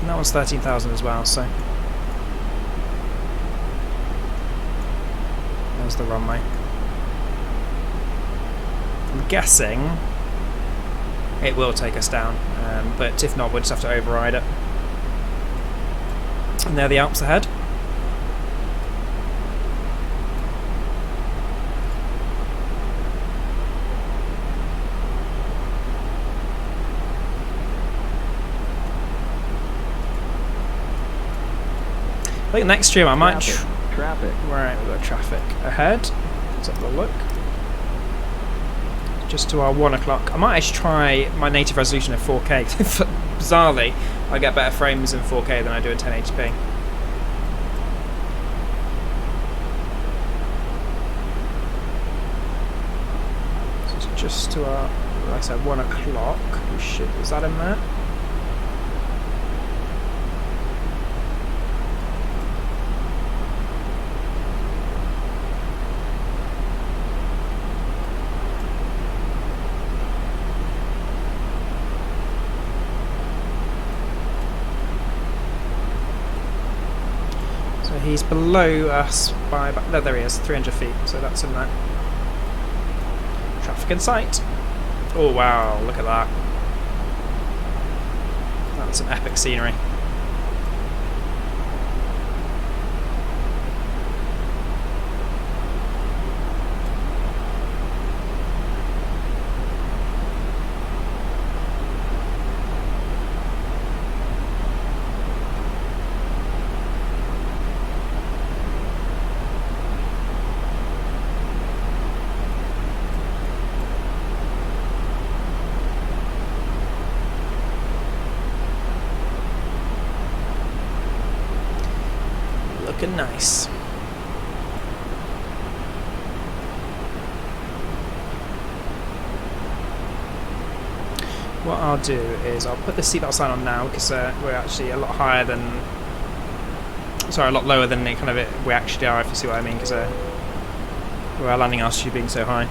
That one's 13,000 as well, so there's the runway. I'm guessing it will take us down, but if not, we'll just have to override it. And there are the Alps ahead. I think next stream I might traffic. Right, we've got traffic ahead. Let's have a look. Just to our 1 o'clock. I might actually try my native resolution at 4K. Bizarrely, I get better frames in 4K than I do in 1080p. So it's just to our, like I said, 1 o'clock. We should, is that in there? He's below us by about, no, there he is, 300 feet, so that's in there. Traffic in sight. Oh wow, look at that. That's some epic scenery. Looking nice. What I'll do is I'll put the seatbelt sign on now because we're actually a lot higher than, sorry, a lot lower than we actually are, if you see what I mean, because we're landing altitude being so high.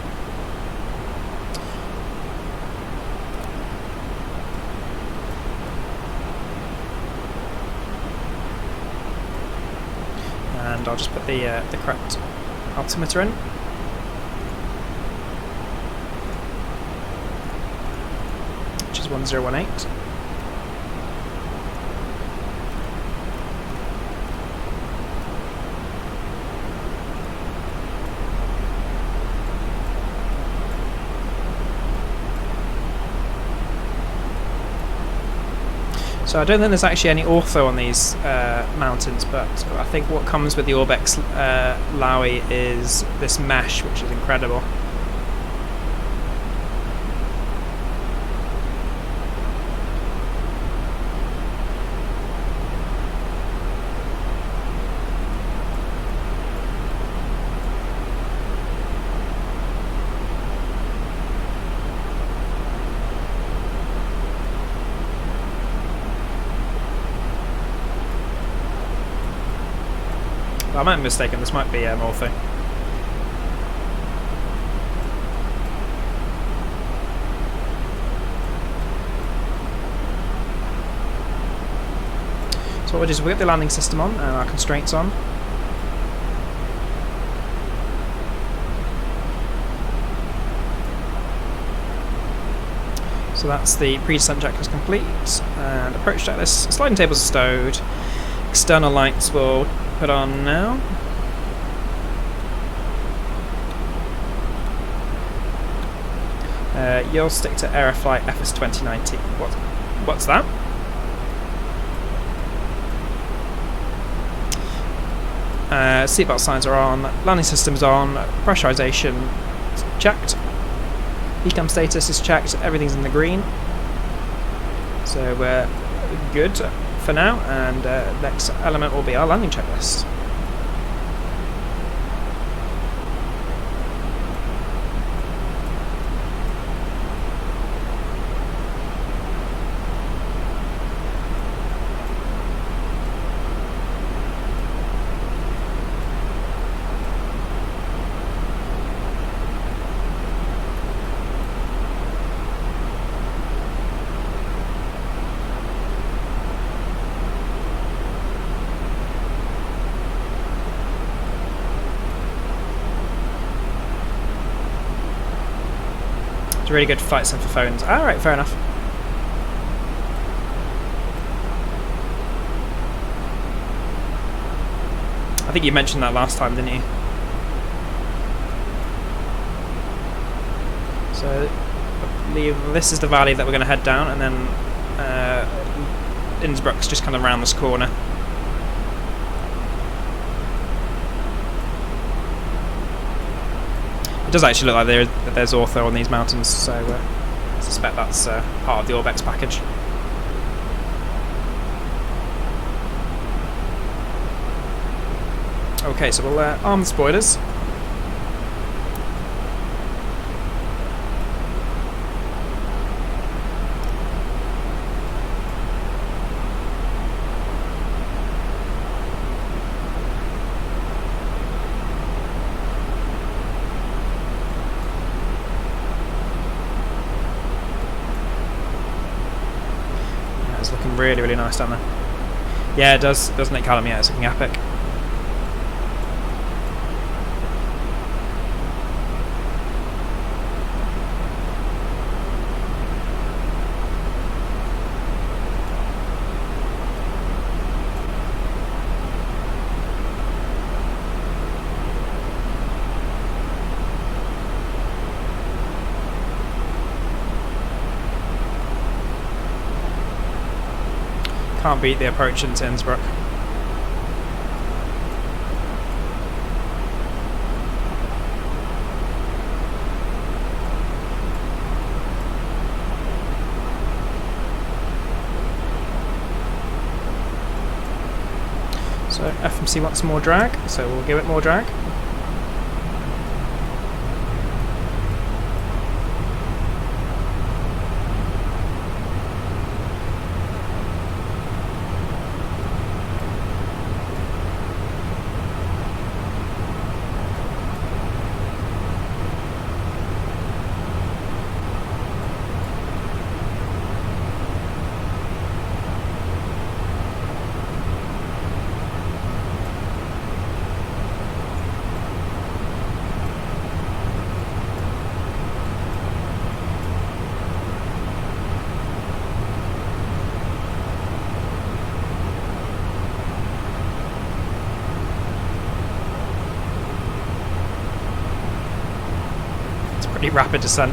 And I'll just put the correct altimeter in. Which is 1018. So I don't think there's actually any ortho on these mountains, but I think what comes with the ORBX LOWI is this mesh, which is incredible. I might be mistaken, this might be ortho. So what we'll do is we'll get the landing system on and our constraints on. So that's the pre-descent checklist complete, and approach checklist. Sliding tables are stowed. External lights will put on now. You'll stick to Aeroflight FS 2019. What's that? Seatbelt signs are on, landing systems on, pressurization checked, ecam status is checked, everything's in the green. So we're good for now, and next element will be our landing checklist. It's a really good flight sim for phones. Alright, fair enough. I think you mentioned that last time, didn't you? So, I believe this is the valley that we're going to head down, and then Innsbruck's just kind of around this corner. It does actually look like there's ortho on these mountains, so I suspect that's part of the ORBX package. Okay, so we'll arm the spoilers. It's looking really, really nice down there. Yeah, it does, doesn't it, Callum? Yeah, it's looking epic. Can't beat the approach into Innsbruck. So So FMC wants more drag, so we'll give it more drag. Pretty rapid descent.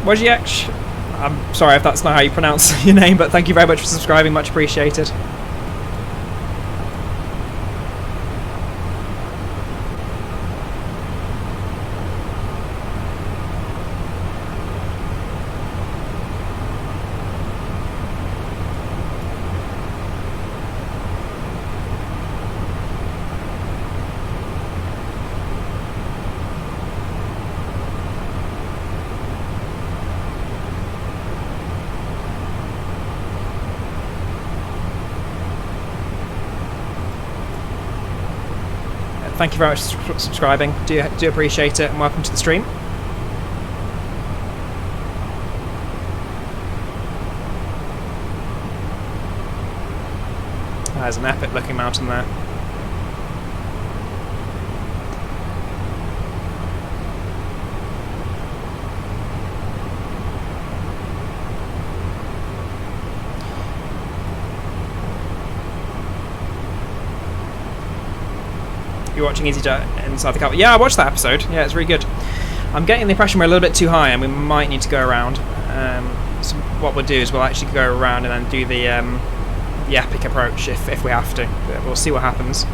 Wojciech, I'm sorry if that's not how you pronounce your name, but thank you very much for subscribing, much appreciated. Thank you very much for subscribing. Do appreciate it, and welcome to the stream. There's an epic looking mountain there. You're watching EasyJet inside the car. Yeah, I watched that episode. Yeah, it's really good. I'm getting the impression we're a little bit too high and we might need to go around. So what we'll do is we'll actually go around and then do the epic approach if we have to. But we'll see what happens.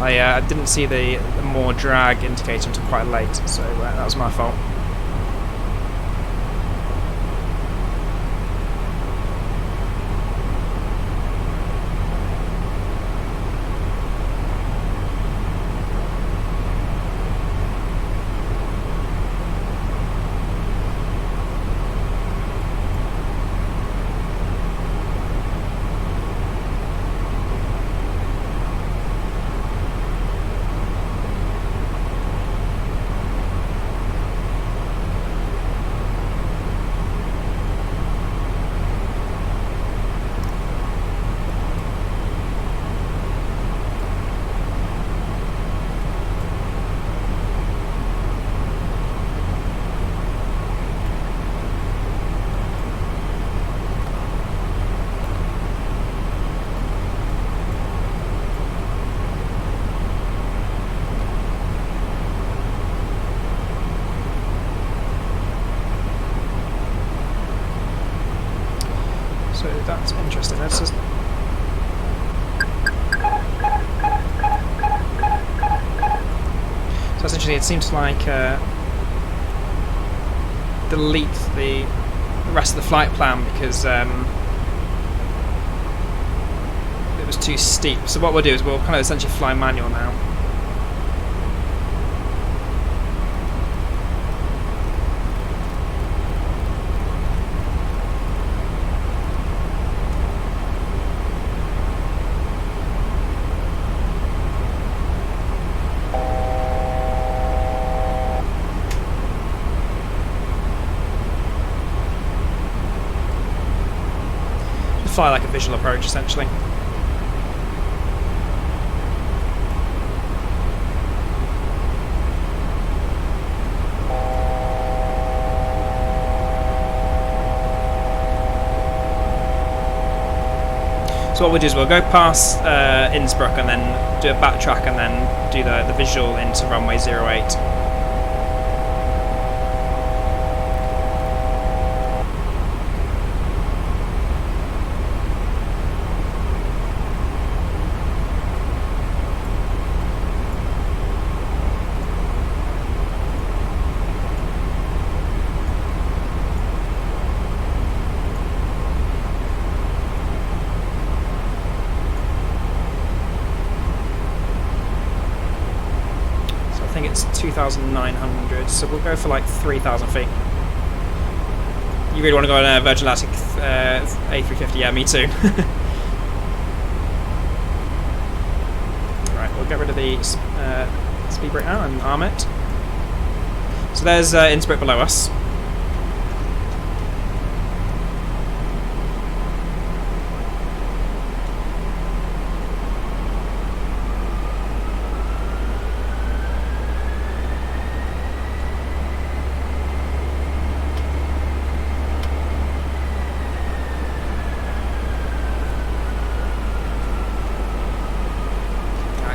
I didn't see the more drag indicator until quite late, so that was my fault. So that's interesting. That's just... So that's interesting. It seems like delete the rest of the flight plan because it was too steep. So what we'll do is we'll kind of essentially fly manual now. fly like a visual approach essentially. So what we'll do is we'll go past Innsbruck and then do a backtrack and then do the visual into runway 08. I think it's 2,900, so we'll go for like 3,000 feet. You really want to go on a Virgin Atlantic A350? Yeah, me too. Right, we'll get rid of the speed brake now and arm it. So there's Innsbruck below us.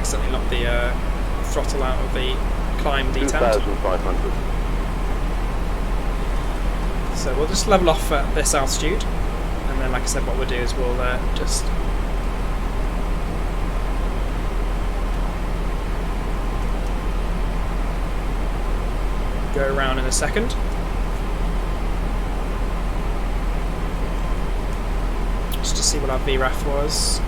Accidentally knocked the throttle out of the climb detent. 2,500. So we'll just level off at this altitude, and then, like I said, what we'll do is we'll just go around in a second. Just to see what our VRAF was.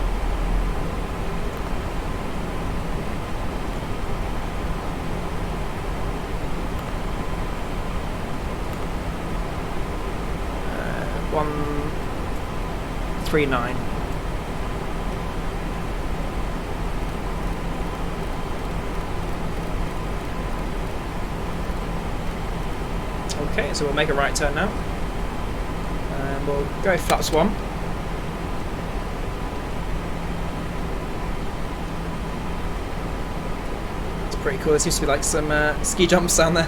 Uh, 139. Okay, so we'll make a right turn now. And we'll go flaps 1. It's pretty cool. There seems to be like some ski jumps down there.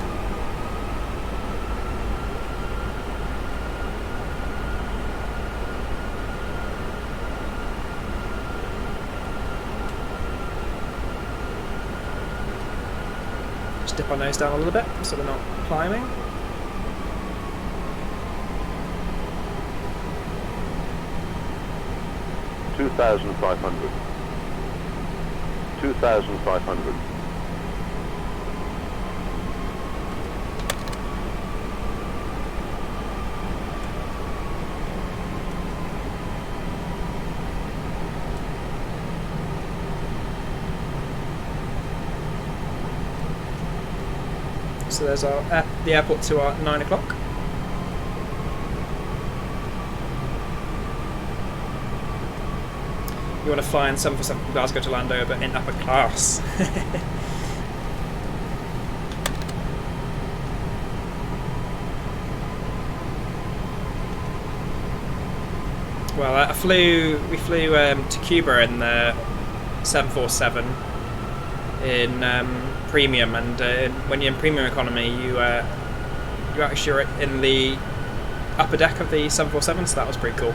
Just dip our nose down a little bit so we're not climbing. Two 2,500. 2,500. So there's our the airport to our 9 o'clock. You want to fly in 747 from Glasgow to Landover, but in upper class. Well, we flew to Cuba in the 747 in premium, and when you're in premium economy, you actually are in the upper deck of the 747, so that was pretty cool.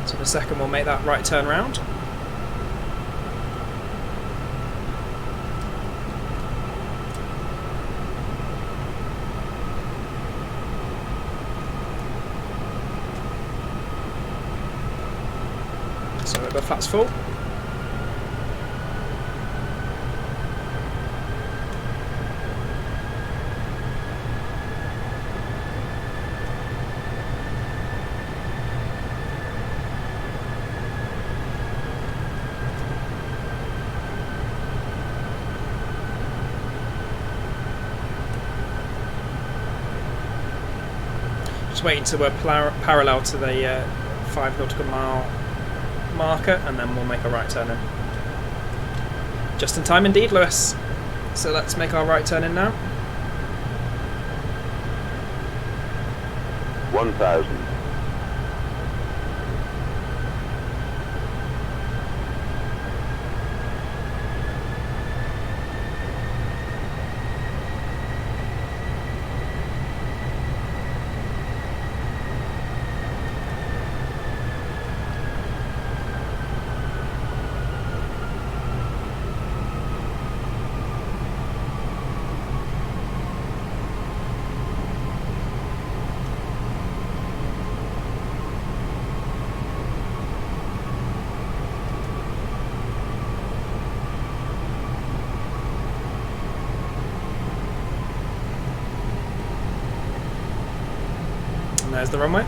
So in a second we'll make that right turn round. So we've got flaps full. Just waiting to parallel to the 5 nautical mile marker, and then we'll make a right turn in. Just in time indeed, Lewis. So let's make our right turn in now. 1,000. And there's the runway.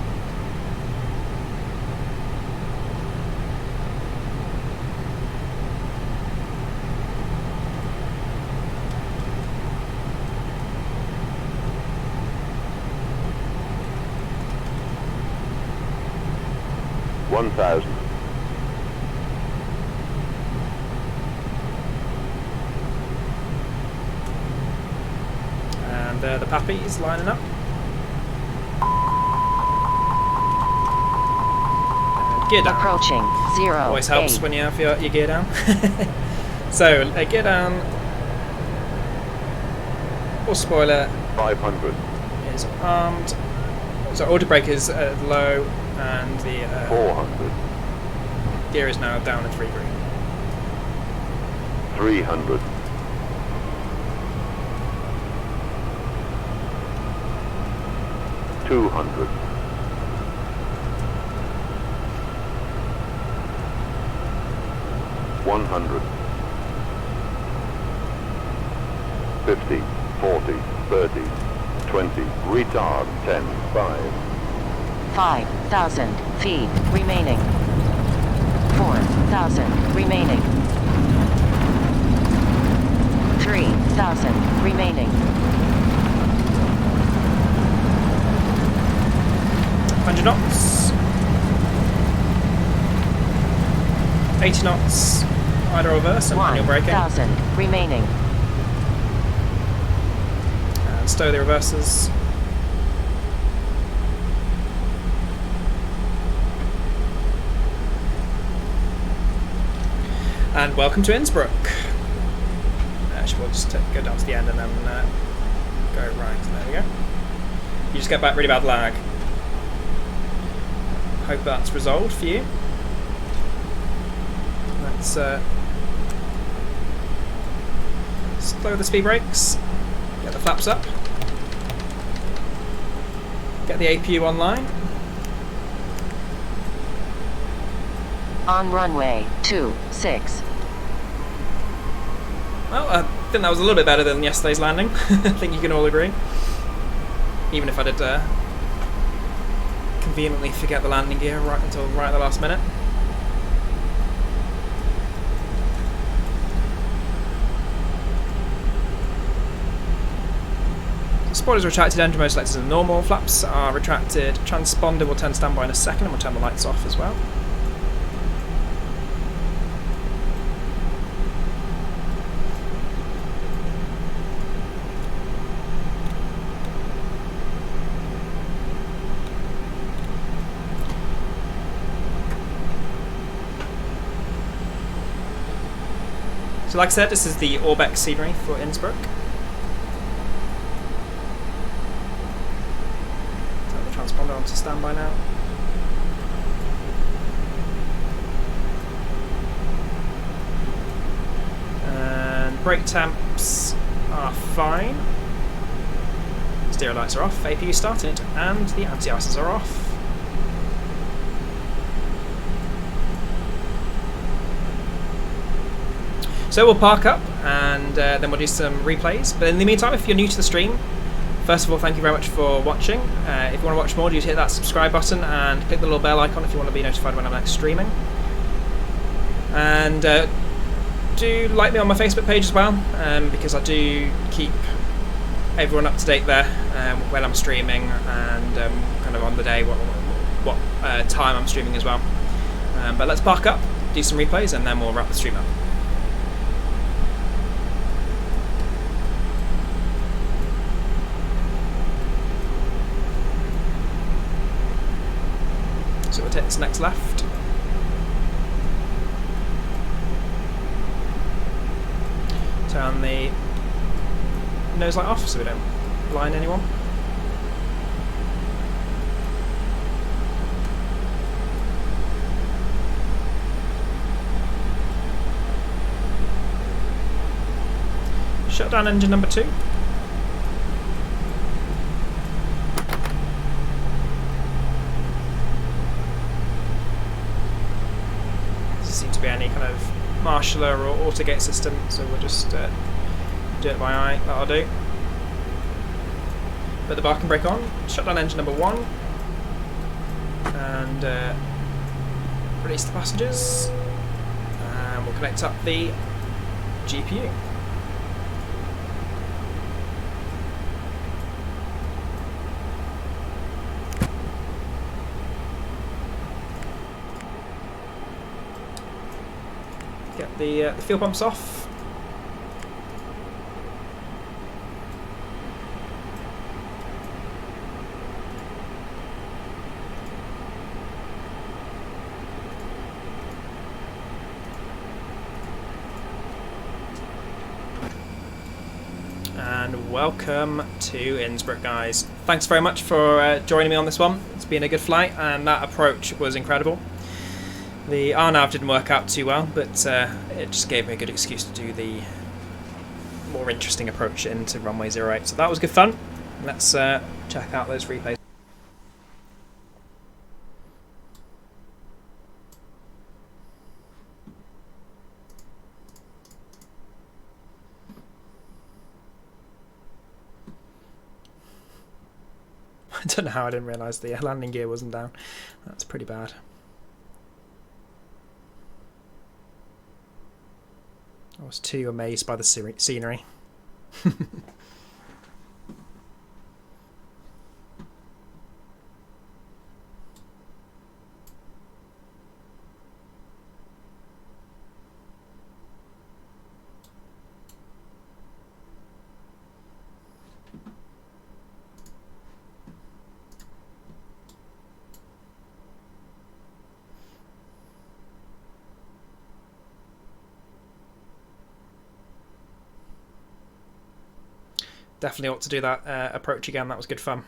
One thousand. And the Pappy's lining up. Gear down. Approaching 0. Always helps 8. when you have your gear down. So, gear down. Or spoiler 500. is armed. So, order brake is low, and the 400. gear is now down at 3 green. 300. 200. 100. 50, 40, 30, 20, retard, 10, 5. 5,000 feet remaining. 4,000 remaining. 3,000 remaining. 100 knots. 80 knots. Either reverse and manual braking. 1,000 remaining. And stow the reversers. And welcome to Innsbruck. Actually, we'll just go down to the end and then go right. There we go. You just get back really bad lag. Hope that's resolved for you. Let's slow the speed brakes. Get the flaps up. Get the APU online. On runway 26. Well, I think that was a little bit better than yesterday's landing. I think you can all agree. Even if I did conveniently forget the landing gear right until right at the last minute. Spoilers retracted, engine mode selected as normal, flaps are retracted, transponder will turn standby in a second and we'll turn the lights off as well. So like I said, this is the ORBX scenery for Innsbruck. Turn the transponder onto standby now. And brake temps are fine. Stereo lights are off, APU started, and the anti-ices are off. So we'll park up and then we'll do some replays. But in the meantime, if you're new to the stream, first of all, thank you very much for watching. If you want to watch more, just hit that subscribe button and click the little bell icon if you want to be notified when I'm next streaming. And do like me on my Facebook page as well, because I do keep everyone up to date there when I'm streaming and kind of on the day what time I'm streaming as well. But let's park up, do some replays, and then we'll wrap the stream up. next left. Turn the nose light off so we don't blind anyone. Shut down engine number 2. Doesn't seem to be any kind of marshaller or autogate system, so we'll just do it by eye. That'll do. Put the parking brake on. Shut down engine number 1. And release the passengers. And we'll connect up the GPU. Get the fuel pumps off. And welcome to Innsbruck, guys. Thanks very much for joining me on this one. It's been a good flight, and that approach was incredible. The RNAV didn't work out too well, but it just gave me a good excuse to do the more interesting approach into runway 08. So that was good fun. Let's check out those replays. I don't know how I didn't realise the landing gear wasn't down. That's pretty bad. I was too amazed by the scenery. Definitely ought to do that approach again. That was good fun.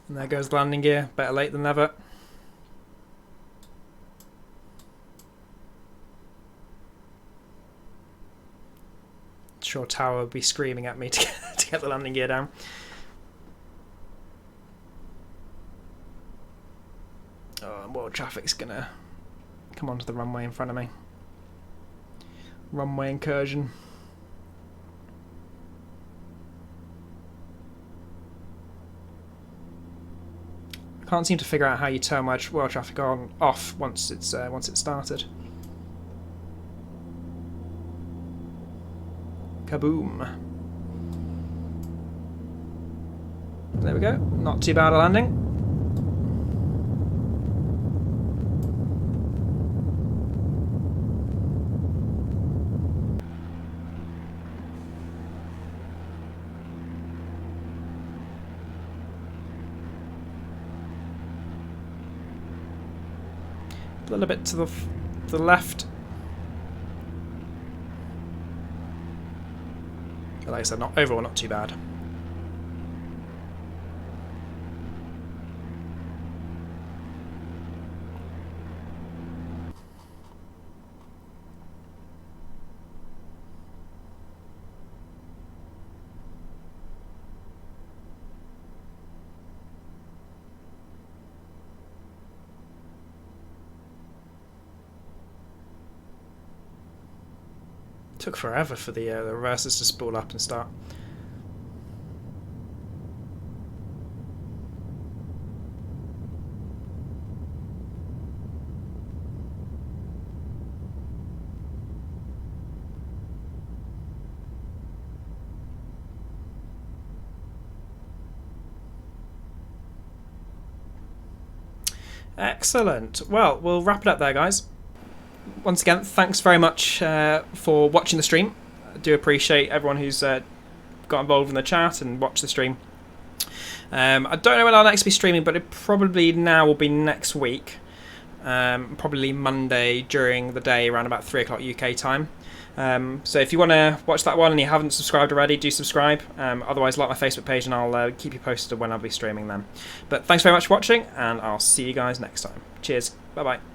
And there goes the landing gear. Better late than never. Sure, Tower would be screaming at me to get the landing gear down. Oh, and world traffic's gonna come onto the runway in front of me. Runway incursion. I can't seem to figure out how you turn world traffic off once it's started. Kaboom! There we go. Not too bad a landing. A little bit to the left. But like I said, overall not too bad. Took forever for the reversers to spool up and start. Excellent. Well, we'll wrap it up there, guys. Once again, thanks very much for watching the stream. I do appreciate everyone who's got involved in the chat and watched the stream. I don't know when I'll next be streaming, but it probably now will be next week. Probably Monday during the day around about 3 o'clock UK time. So if you want to watch that one and you haven't subscribed already, do subscribe. Otherwise, like my Facebook page and I'll keep you posted when I'll be streaming them. But thanks very much for watching, and I'll see you guys next time. Cheers. Bye-bye.